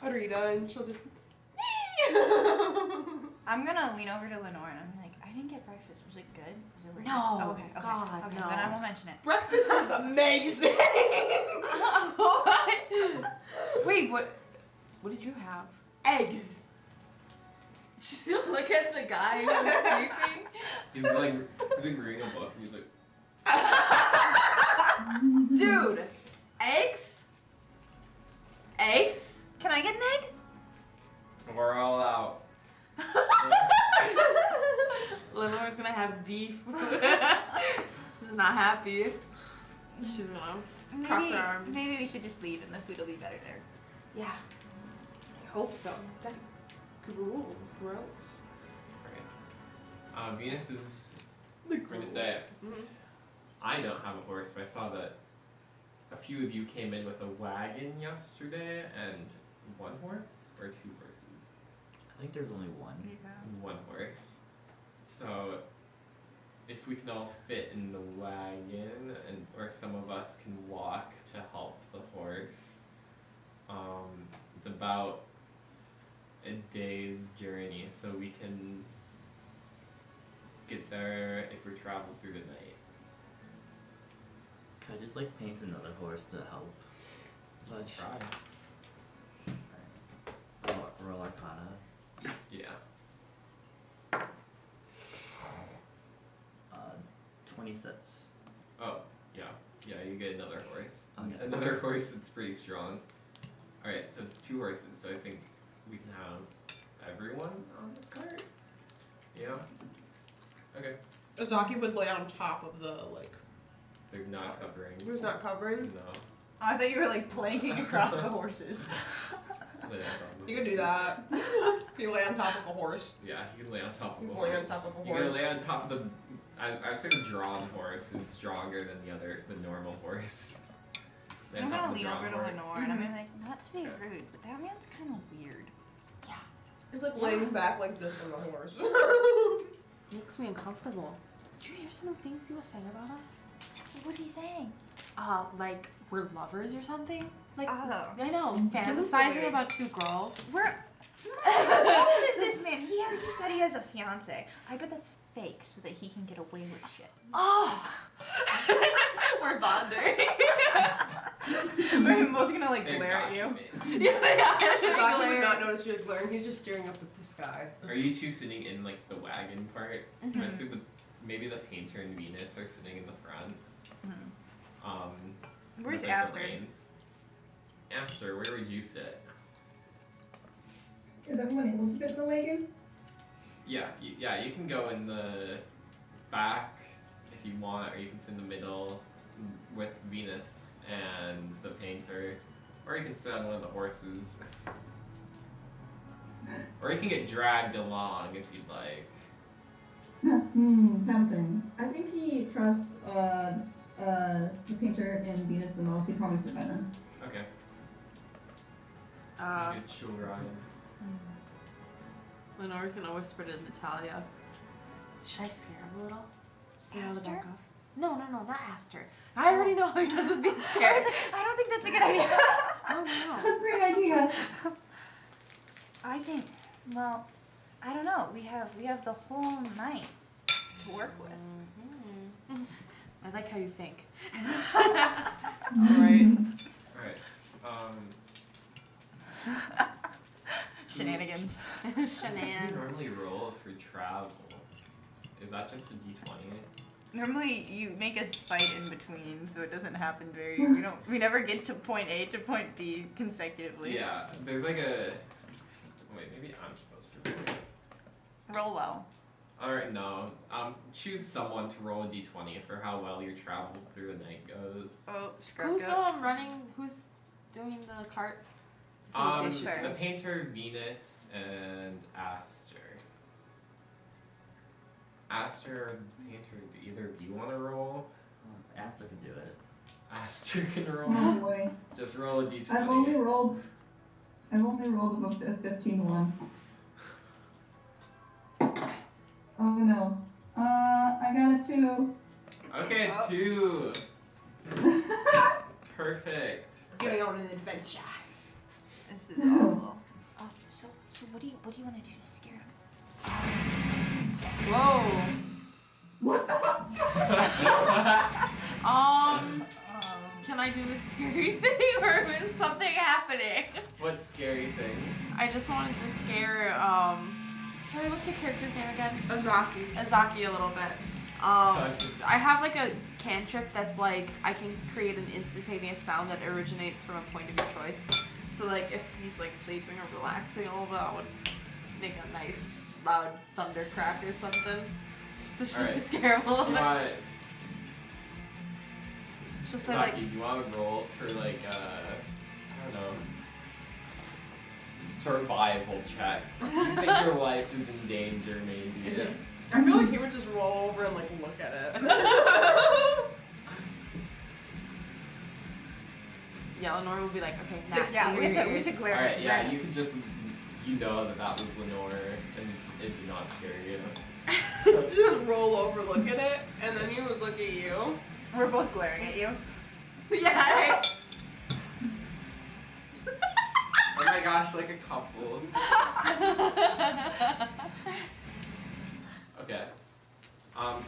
Arita and she'll just. I'm gonna lean over to Lenore and I'm like, I didn't get breakfast. Was it good? Was it weird? No, Oh, okay. God, okay. no. Then I won't mention it. Breakfast was amazing. What? Wait, what did you have? Eggs. She still look at the guy who's sleeping. He's like reading a book and he's like, Dude, eggs? Eggs? Can I get an egg? we're all out. Lenore's gonna have beef. She's not happy. She's gonna cross her arms. Maybe we should just leave and the food will be better there. Yeah. I hope so. That gruel is gross. Right. Venus is going to say, Mhm. I don't have a horse, but I saw that a few of you came in with a wagon yesterday and one horse or two horses? I think there's only one. One horse. So if we can all fit in the wagon and or some of us can walk to help the horse. It's about a day's journey, so we can get there if we travel through the night. Can I just like paint another horse to help? But Try. roll Arcana. Yeah. 26. Oh, yeah. Yeah, you get another horse. Okay. Another horse that's pretty strong. Alright, so 2 horses, so I think we can have everyone on the cart? Yeah? Okay. Azaki would lay on top of the like. They're not covering. Who's not covering? No. Oh, I thought you were like planking across the horses. Lay on top of You can do that. You lay on top of a horse. Yeah, you can lay on top of a You horse. lay on top of a You horse. can lay on top of the. I would say the drawn horse is stronger than the normal horse. Lay on I'm top gonna of the lean drawn over to horse. Lenore and I'm gonna be like, not to be rude, but that man's kind of weird. It's like laying back like this on the horse. Makes me uncomfortable. Did you hear some of the things he was saying about us? What was he saying? Like we're lovers or something? Like Oh. I know, fantasizing about 2 girls. We're. How old is this man? He said he has a fiance. I bet that's fake so that he can get away with shit. Oh, we're bonding. We're both gonna like It glare at got you. me. Azaki would not notice you glaring. He's just staring up at the sky. Are you two sitting in like the wagon part? Mhm. I'd say maybe the painter and Venus are sitting in the front. Where's with, like, Aster? the reins. Aster, where would you sit? Is everyone able to fit in the wagon? Yeah, you can go in the back if you want, or you can sit in the middle with Venus and the painter, or you can sit on one of the horses. Or you can get dragged along if you'd like. Tempting. I think he trusts the painter and Venus the most. He'd probably sit by them. Okay. Uh, Good chill ride. Lenore's gonna whisper to Natalia. Should I scare him a little? Scare the back Aster? off. No, not Aster. I already know how he does with being I scared. was like, I don't think that's a good idea. Oh no. That's a great idea. I think, well, I don't know. We have the whole night to work with. Mhm. I like how you think. Alright. Alright. Shenanigans. What do you Shenanigans. normally roll for travel? Is that just a d20? Normally, you make us fight in between, so it doesn't happen very. We never get to point A to point B consecutively. Yeah, there's like a. Wait, maybe I'm supposed to roll. Roll well. Alright, no. Choose someone to roll a d20 for how well your travel through the night goes. Oh, scrub Who's goat. running? Who's doing the cart? Sure. The painter, Venus, and Aster. Aster or the painter, do either of you want to roll? Aster can do it. Aster can roll. Oh boy. Just roll a d20. I've only rolled above a 15 once. 2. Okay, Oh. 2. Perfect. Going on an adventure. This is awful. So what do you want to do to scare him? Whoa. What the fuck? Can I do a scary thing or is something happening? What scary thing? I just wanted to scare, sorry, what's your character's name again? Azaki. A little bit. I have like a cantrip that's like, I can create an instantaneous sound that originates from a point of your choice. So like, if he's like sleeping or relaxing a little bit, I would make a nice loud thunder crack or something. Just to Alright. scare him a little Do you bit. want, It's just like, Zaki, do you want to roll for like I don't know, survival check? You think your life is in danger, maybe? I feel like he would just roll over and like look at it. yeah, Lenore will be like, okay, now Six- Yeah, we have to glare. Alright, yeah, you can just, you know that was Lenore, and it did not scare you. Just roll over, look at it, and then he would look at you. We're both glaring at you. Yeah. Oh my gosh, like a couple. Okay.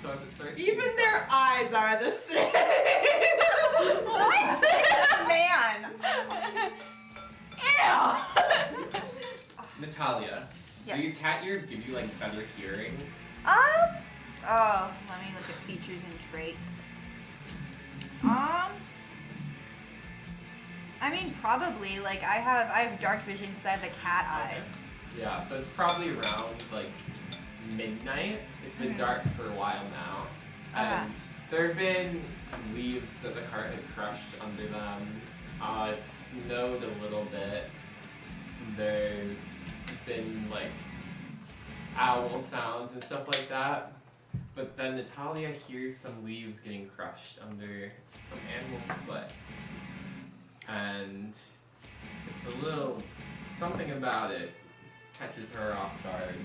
So as it starts. Even their eyes are the same. What? Man. Natalia, Yes. do your cat ears give you like better hearing? Oh, let me look at features and traits. I mean, probably. Like, I have dark vision because I have the cat eyes. Yeah, so it's probably around like midnight. It's been dark for a while now. And there have been leaves that the cart has crushed under them. It's snowed a little bit. There's been like owl sounds and stuff like that. But then Natalia hears some leaves getting crushed under some animal's foot. And it's a little, something about it catches her off guard.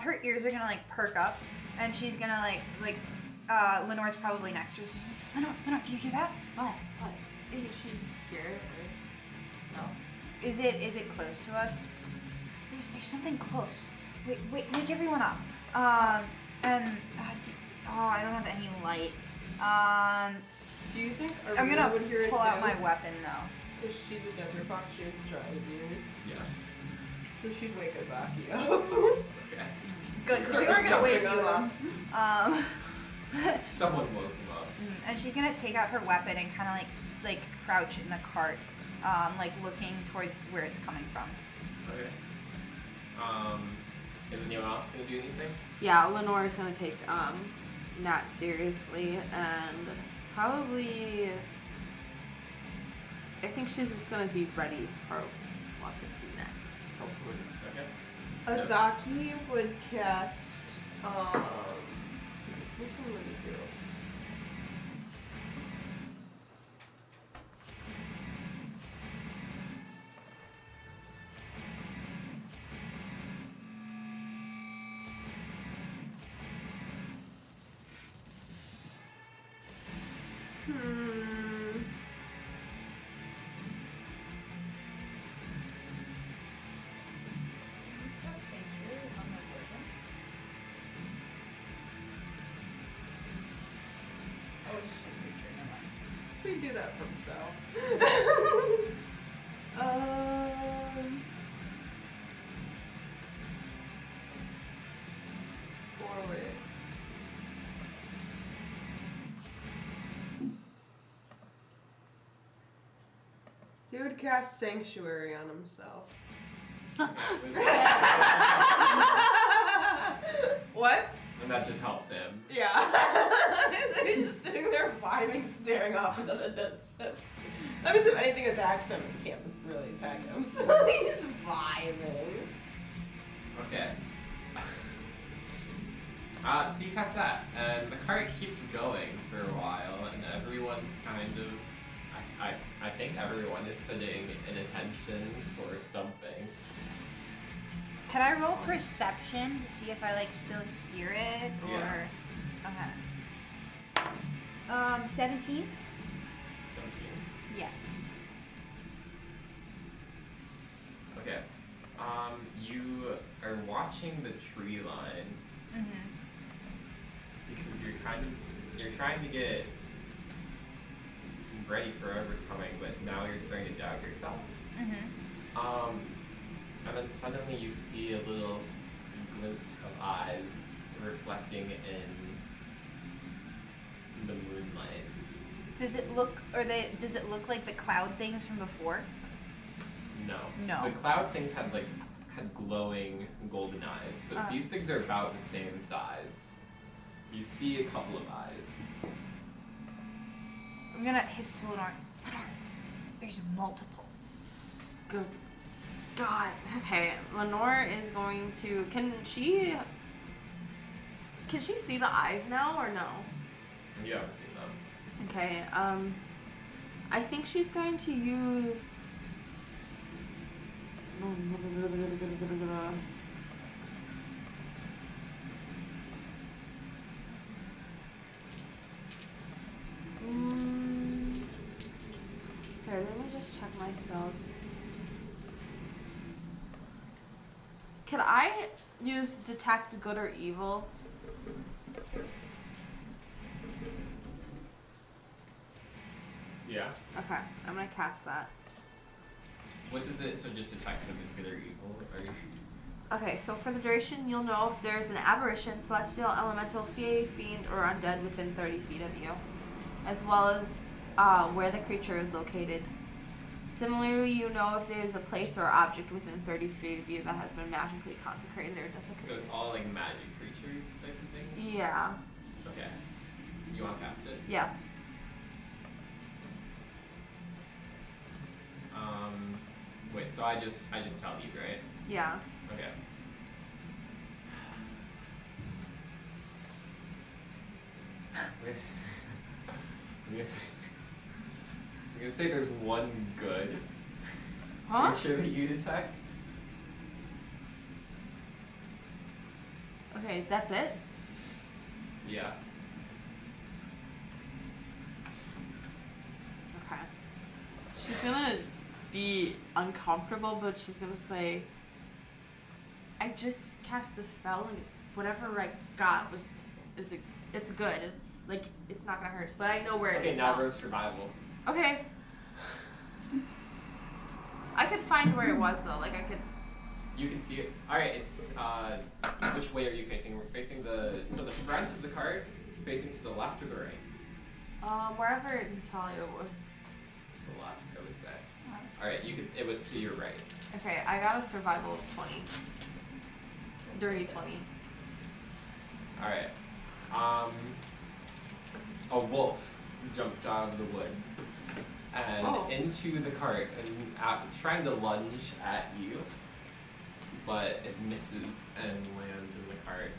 Her ears are gonna like perk up, and she's gonna Lenore's probably next to her. Lenore, do you hear that? What? Did she hear it? Or... No. Is it close to us? There's something close. Wait, wake everyone up. I don't have any light. Do you think I'm Arena gonna would hear it pull too? out my weapon though. Because she's a desert fox, she has giant ears. Yes. So she'd wake Azaki up. Okay. Good, 'cause we Start were gonna wake you jumping up. Someone woke him up. And she's gonna take out her weapon and kind of like crouch in the cart, like looking towards where it's coming from. Okay. Is anyone else gonna do anything? Yeah, Lenore is gonna take Nat seriously and probably I think she's just gonna be ready for what could be next, hopefully. Okay. Azaki would cast, which one would he do? He'd do that for himself. Forward. He would cast Sanctuary on himself. What? And that just helps him. Yeah. So he's just sitting there vibing, staring off into the distance. That means if anything attacks him, he can't really attack him. So he's vibing. Okay. So you cast that, and the cart keeps going for a while, and everyone's kind of, I think everyone is sitting in attention for something. Can I roll perception to see if I like still hear it or? Yeah. 17? 17. Yes. Okay. You are watching the tree line Mm-hmm. because you're trying to get ready for whatever's coming, but now you're starting to doubt yourself. Mm-hmm. And then suddenly you see a little glint of eyes reflecting in the moonlight. Does it look like the cloud things from before? No. No. The cloud things had glowing golden eyes, but Uh. these things are about the same size. You see a couple of eyes. I'm gonna hiss to Lenore. Lenore, there's multiple. Good God. Okay, Lenore is going to. Can she see the eyes now or no? You haven't seen them. Okay. I think she's going to use. Sorry, let me just check my spells. Could I use detect good or evil? Yeah. Okay, I'm gonna cast that. What does it? So just detects if it's good or evil. Or Okay, so for the duration, you'll know if there's an aberration, celestial, elemental, fae, fiend, or undead within 30 feet of you, as well as where the creature is located. Similarly, you know if there's a place or object within 30 feet of you that has been magically consecrated or so desecrated. it's all like magic creatures type of thing. Yeah. Okay. You want to cast it? Yeah. Wait. So I just tell you, right? Yeah. Okay. I'm gonna say there's one good creature that you detect. Okay, that's it? Yeah. Okay. She's gonna be uncomfortable, but she's gonna say, I just cast a spell and whatever I got it's good. Like, it's not gonna hurt, but I know where it Okay, is now now. roll survival. Okay. I could find where it was though, like I could. You can see it. All right. It's which way are you facing? We're facing the front of the cart, facing to the left or the right? Wherever Natalia was. To the left, I would say. All right. It was to your right. Okay, I got a survival of 20. Dirty 20. All right. A wolf jumps out of the woods and into the cart and trying to lunge at you, but it misses and lands in the cart.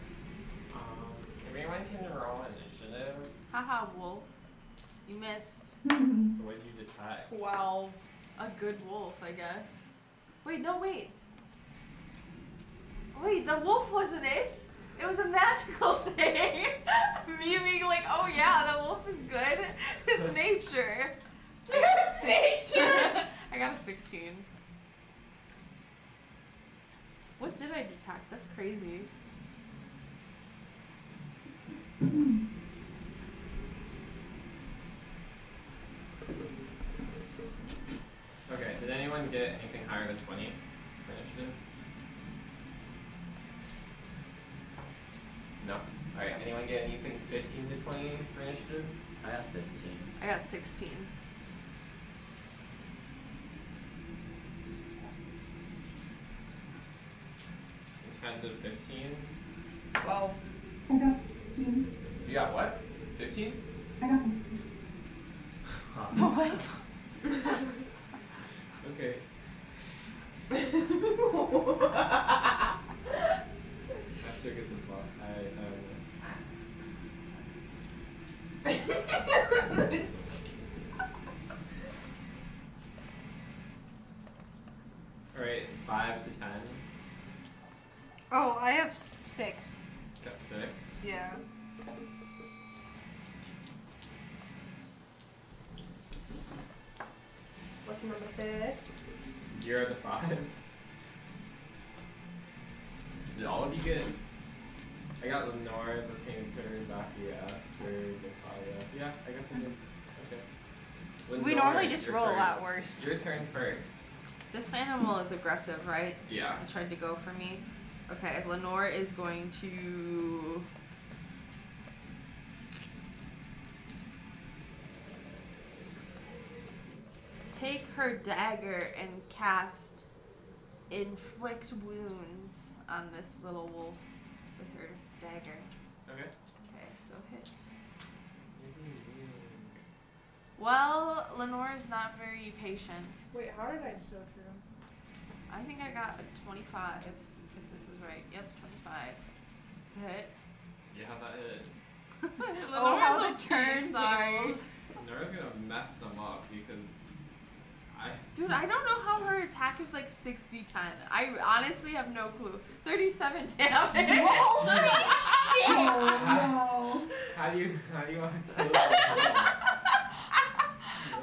Everyone can roll initiative. Haha, wolf. You missed. So what did you detect? 12. A good wolf, I guess. Wait, no, wait. Wait, the wolf wasn't it? It was a magical thing. Me being like, oh yeah, the wolf is good. It's nature. It's nature. I got a 16. What did I detect? That's crazy. Okay, did anyone get anything higher than 20 for initiative? No? Alright, anyone get anything 15 to 20 for initiative? I got 15. I got 16. So 10 to 15? 12. I got 15. You got what? 15? I got 15. What? Okay. Master gets a buff. Alright, 5 to 10. Oh, I have 6. Got 6. Yeah. sis. 0 to 5. Did all of you get? I got Lenore, the painter, Zaki, Aster, Natalia. Yeah, I guess I did. Okay. We Lenore, normally just your roll a turn. lot worse. Your turn first. This animal is aggressive, right? Yeah. It tried to go for me. Okay, Lenore is going to. Take her dagger and cast inflict wounds on this little wolf with her dagger. Okay. Okay, so hit. Well, Lenore is not very patient. Wait, how did I so true? I think I got a 25, if this is right. Yep, 25 to hit. Yeah, that is. Oh, how Lenore's the turn sorry. tables. Nora's gonna mess them up because Dude, I don't know how her attack is like 60-10. I honestly have no clue. 37 damage. Oh, Shit! no. how do you want to kill her?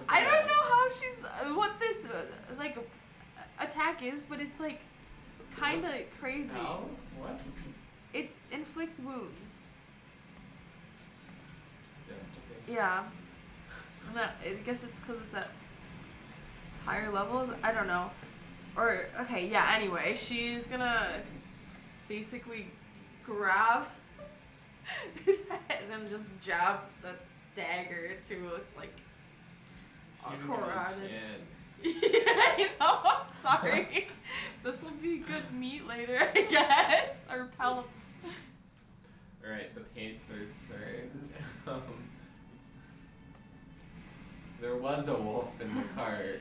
I don't know how she's what this like attack is, but it's like kind of What's crazy. spell? What? It's inflict wounds. Yeah, okay. Yeah. I guess it's because it's at higher levels. I don't know. Or okay, yeah. Anyway, she's gonna basically grab its head and just jab the dagger to its like Give me a carotid. chance. Yeah, I know. I'm sorry. This will be good meat later, I guess, or pelts. Alright, the painter's turn. There was a wolf in the cart.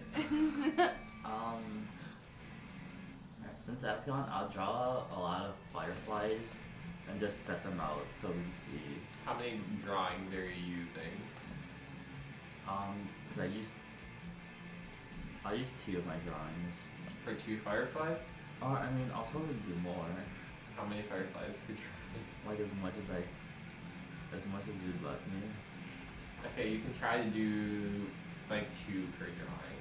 Since that's gone, I'll draw a lot of fireflies and just set them out so we can see. How many drawings are you using? 'Cause I'll use 2 of my drawings. For 2 fireflies? Or I mean, I'll probably do more. How many fireflies per drawing? Like as much as you'd let me. Okay, you can try to do like 2 per drawing.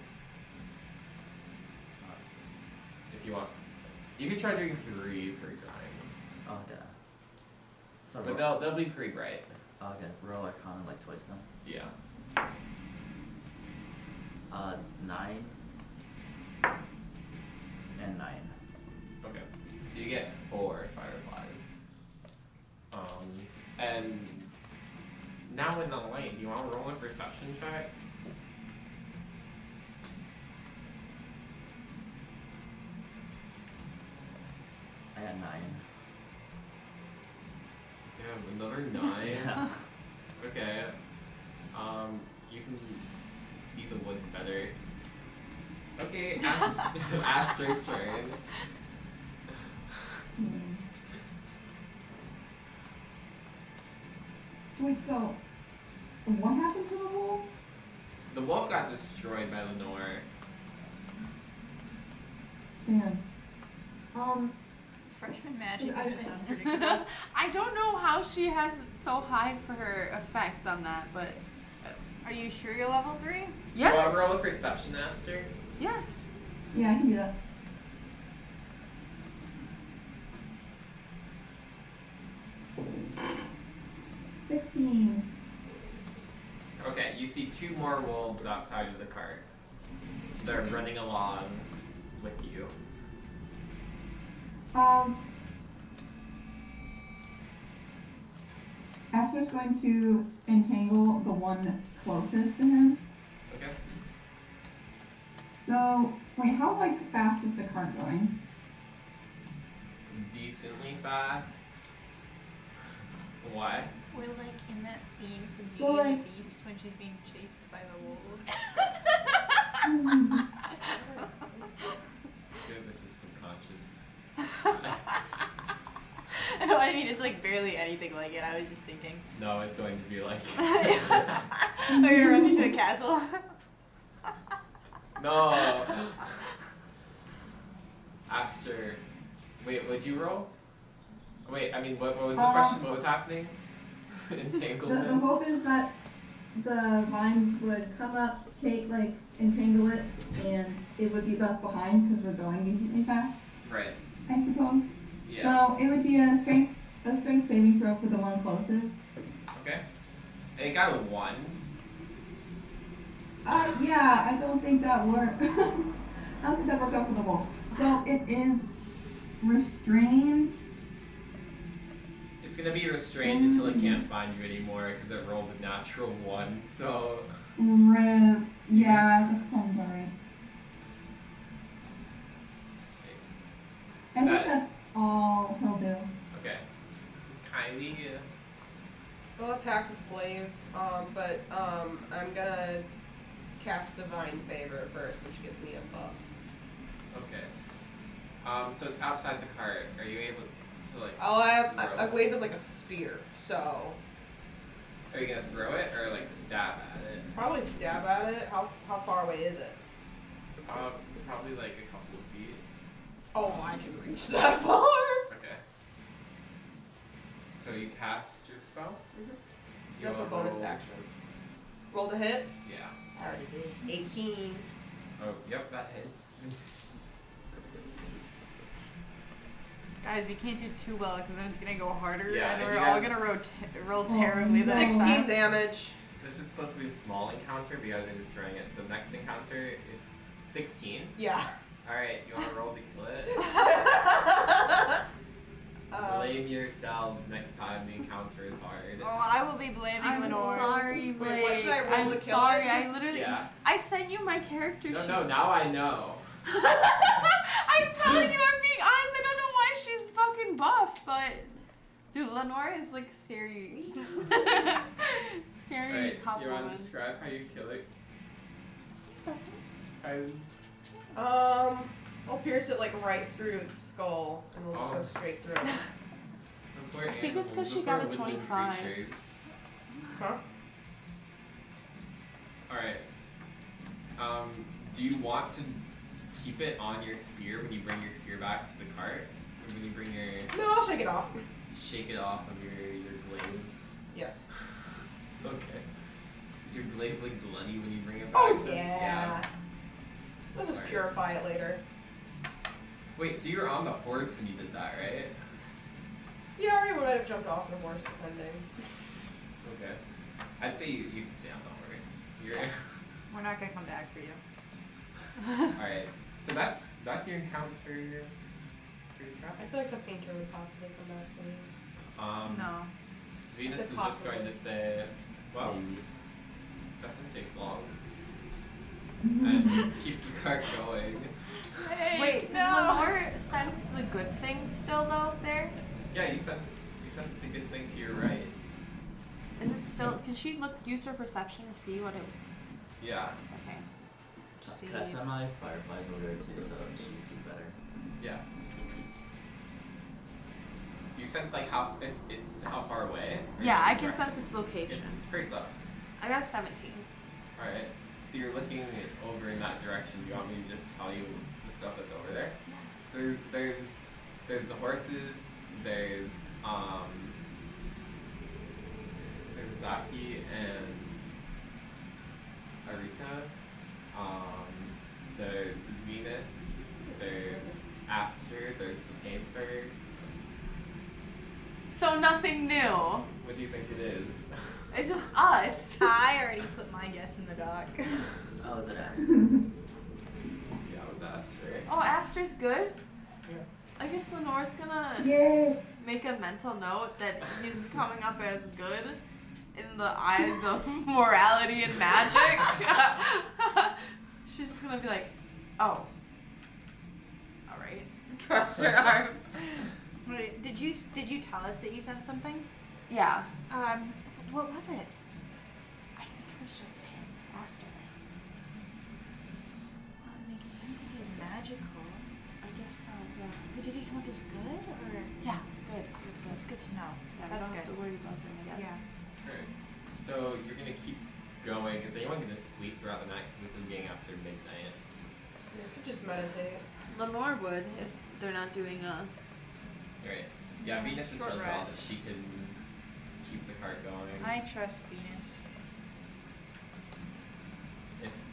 If you want. You can try doing 3 per drawing. Okay. So But they'll be pretty bright. okay, roll Arcana like twice then. Yeah. 9 and 9. Okay. So you get 4 fireflies. And now in the light, you want to roll a perception check? I got 9. Damn, another 9. Yeah. Okay. You can see the woods better. Okay, Aster's turn. Wait, so what happened to the wolf? The wolf got destroyed by Lenore. Man. Freshman magic I- is just unpredictable. I don't know how she has it so high for her effect on that, but Are you sure you're level 3? yes. Do you want to roll a perception, Aster? Yes. Yeah, I can do that. Okay, you see 2 more wolves outside of the cart. They're running along with you. Aster's going to entangle the one closest to him. Okay. So, wait, how fast is the cart going? Decently fast. Why? We're like in that scene from Well, Beauty and like- the Beast when she's being chased by the wolves. Dude, this is subconscious. No, I mean it's like barely anything like it. I was just thinking. No, it's going to be like. Are you gonna run into a castle? No. Aster. Wait, what'd you roll? Wait, I mean, what was the question? What was happening? The Entanglement? hope is that the vines would come up, take like entangle it, and it would be left behind because we're going decently fast, Right. I suppose. Yeah. So it would be a strength saving throw for the one closest. Okay. And it got a 1. Yeah, I don't think that worked. I don't think that worked out for the wolf. So it is restrained. It's gonna be restrained until it can't find you anymore because it rolled a natural 1. So. Yeah, that sounds right. I think that's all he'll do. Okay. Kylie. I'll attack with Glaive, but I'm gonna cast Divine Favor first, which gives me a buff. Okay. So it's outside the cart. Are you able to like? Oh, I have throw a it? glaive is like a spear, so Are you gonna throw it or like stab at it? probably stab at it. How far away is it? Probably like a couple of feet. Oh, I can reach that far. Okay. So you cast your spell? You That's a wanna bonus roll- action. Roll to hit. Yeah. I already did. 18. Oh, yep, that hits. Guys, we can't do too well because then it's gonna go harder, Yeah, and if we're you all guys- gonna roll terribly. the next 16 time. damage. This is supposed to be a small encounter, but you guys are destroying it. So next encounter is 16. Yeah. Alright, you wanna roll to kill it? Blame yourselves next time the encounter is hard. Oh, I will be blaming I'm Lenore. sorry, Blake. Wait, what should I roll I'm to kill sorry. it? I literally. Yeah. I sent you my character sheet. No, now I know. I'm telling you, I'm being honest. I don't know why she's fucking buff, but dude, Lenore is like scary. Scary Alright, tough you wanna woman. describe how you kill it? I'll pierce it like right through its skull, and we'll just go straight through it. I think it's 'cause she got a 25. Huh? Alright. Do you want to keep it on your spear when you bring your spear back to the cart? Or when you bring your No, I'll shake it off. shake it off of your glaive? Yes. Okay. Is your glaive like bloody when you bring it back? Oh then? yeah. I'll just Alright. purify it later. Wait, so you were on the horse when you did that, right? Yeah, or you might have jumped off the horse, depending. Okay. I'd say you can stay on the horse. You're We're not gonna come back for you. Alright. So that's your encounter for your trap. I feel like the painter would possibly come back for me. No. Venus Is is it just going to possible? say, well, Maybe. that doesn't take long. And keep the cart going. Wait, did Lenore sense the good thing still though there? Yeah, you sense a good thing to your right. Is it still? Can she use her perception to see what it? Yeah. Okay. See. Can I send my fireflies over there too so she see better? Yeah. Do you sense like how far away? Or Yeah, just I the can direction? sense its location. It's pretty close. I got a 17. Alright. So you're looking over in that direction. Do you want me to just tell you the stuff that's over there? So there's the horses, there's Zaki and Arika. There's Venus, there's Aster, there's the painter. So nothing new. What do you think it is? It's just us. I already put my guess in the dock. Oh, is it Ash? Yeah, it was Aster. Oh, Aster's good? Yeah. I guess Lenore's gonna Yay! make a mental note that he's coming up as good in the eyes of morality and magic. She's just gonna be like, oh. Alright. Cross her arms. Wait, did you tell us that you sent something? Yeah. What was it? I think it was just him, Aster. Well, it makes sense if he's magical. I guess so, yeah. But did he come up as good or? Yeah, good. That's good to know. Yeah, we That's don't have good. to worry about him, I guess. Yeah. Alright. So you're gonna keep going. Is anyone gonna sleep throughout the night? Because this is getting after midnight. You could just meditate. Lenore would if they're not doing a. Alright. Yeah, Venus is Short so tall rest. that she can keep the cart going. I trust Venus.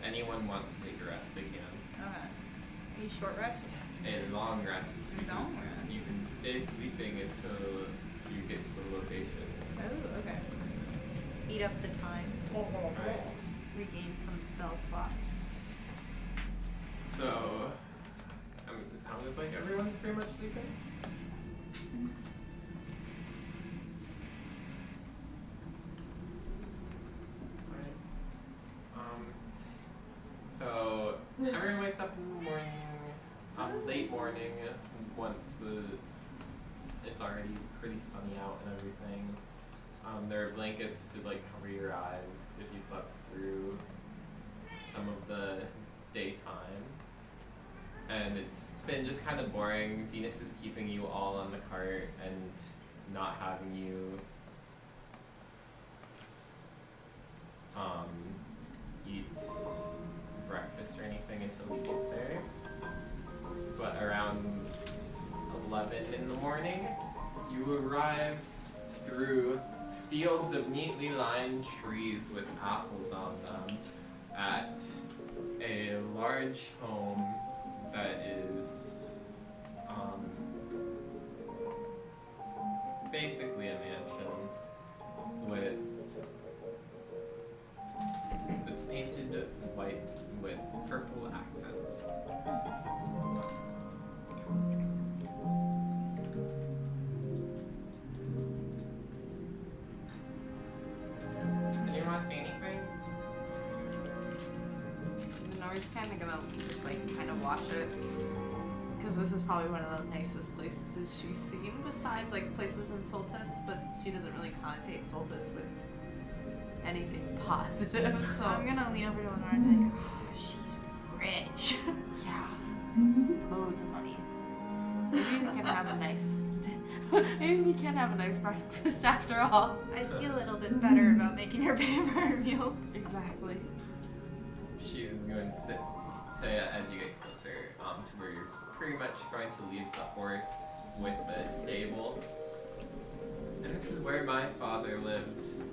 anyone wants to take a rest, they can. Okay. A short rest? A long rest. Long because rest. You can stay sleeping until you get to the location. Oh, okay. Speed up the time. Right. Regain some spell slots. So, it sounded like everyone's pretty much sleeping. Alright. So everyone wakes up in the morning, late morning, once it's already pretty sunny out and everything. There are blankets to like cover your eyes if you slept through some of the daytime. And it's been just kind of boring. Venus is keeping you all on the cart and not having you eat breakfast or anything until we get there. But around 11 in the morning, you arrive through fields of neatly lined trees with apples on them at a large home that is basically a mansion with that's painted white with purple accents. Anyone want to say anything? Nori's kind of gonna just like kind of watch it, because this is probably one of the nicest places she's seen besides like places in Soltis, but she doesn't really connotate Soltis with anything positive. So I'm gonna lean over to Lenore and be like, oh, she's rich. yeah, loads of money. Maybe we can have a nice. Maybe we can have a nice breakfast after all. I feel a little bit better about making her pay for her meals. Exactly. She's going to say as you get closer to where you're pretty much going to leave the horse with the stable. And this is where my father lives.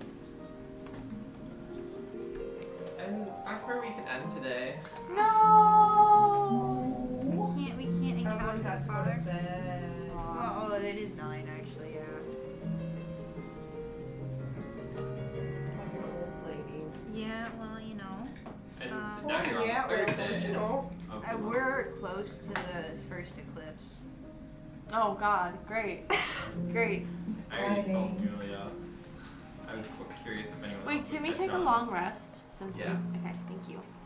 And that's where we can end today. No. We can't encounter Everyone has his to go father. to bed. Oh, it is 9 actually, yeah. Like an old lady. Yeah, well, you know. And Oh, now you're on Yeah, the third well, day. don't you know? Of the month. We're close to the first eclipse. Oh God, great, great. I already told Julia. I was curious if anyone Wait, else can would we catch take a on. long rest? Since Yeah. we, okay, thank you.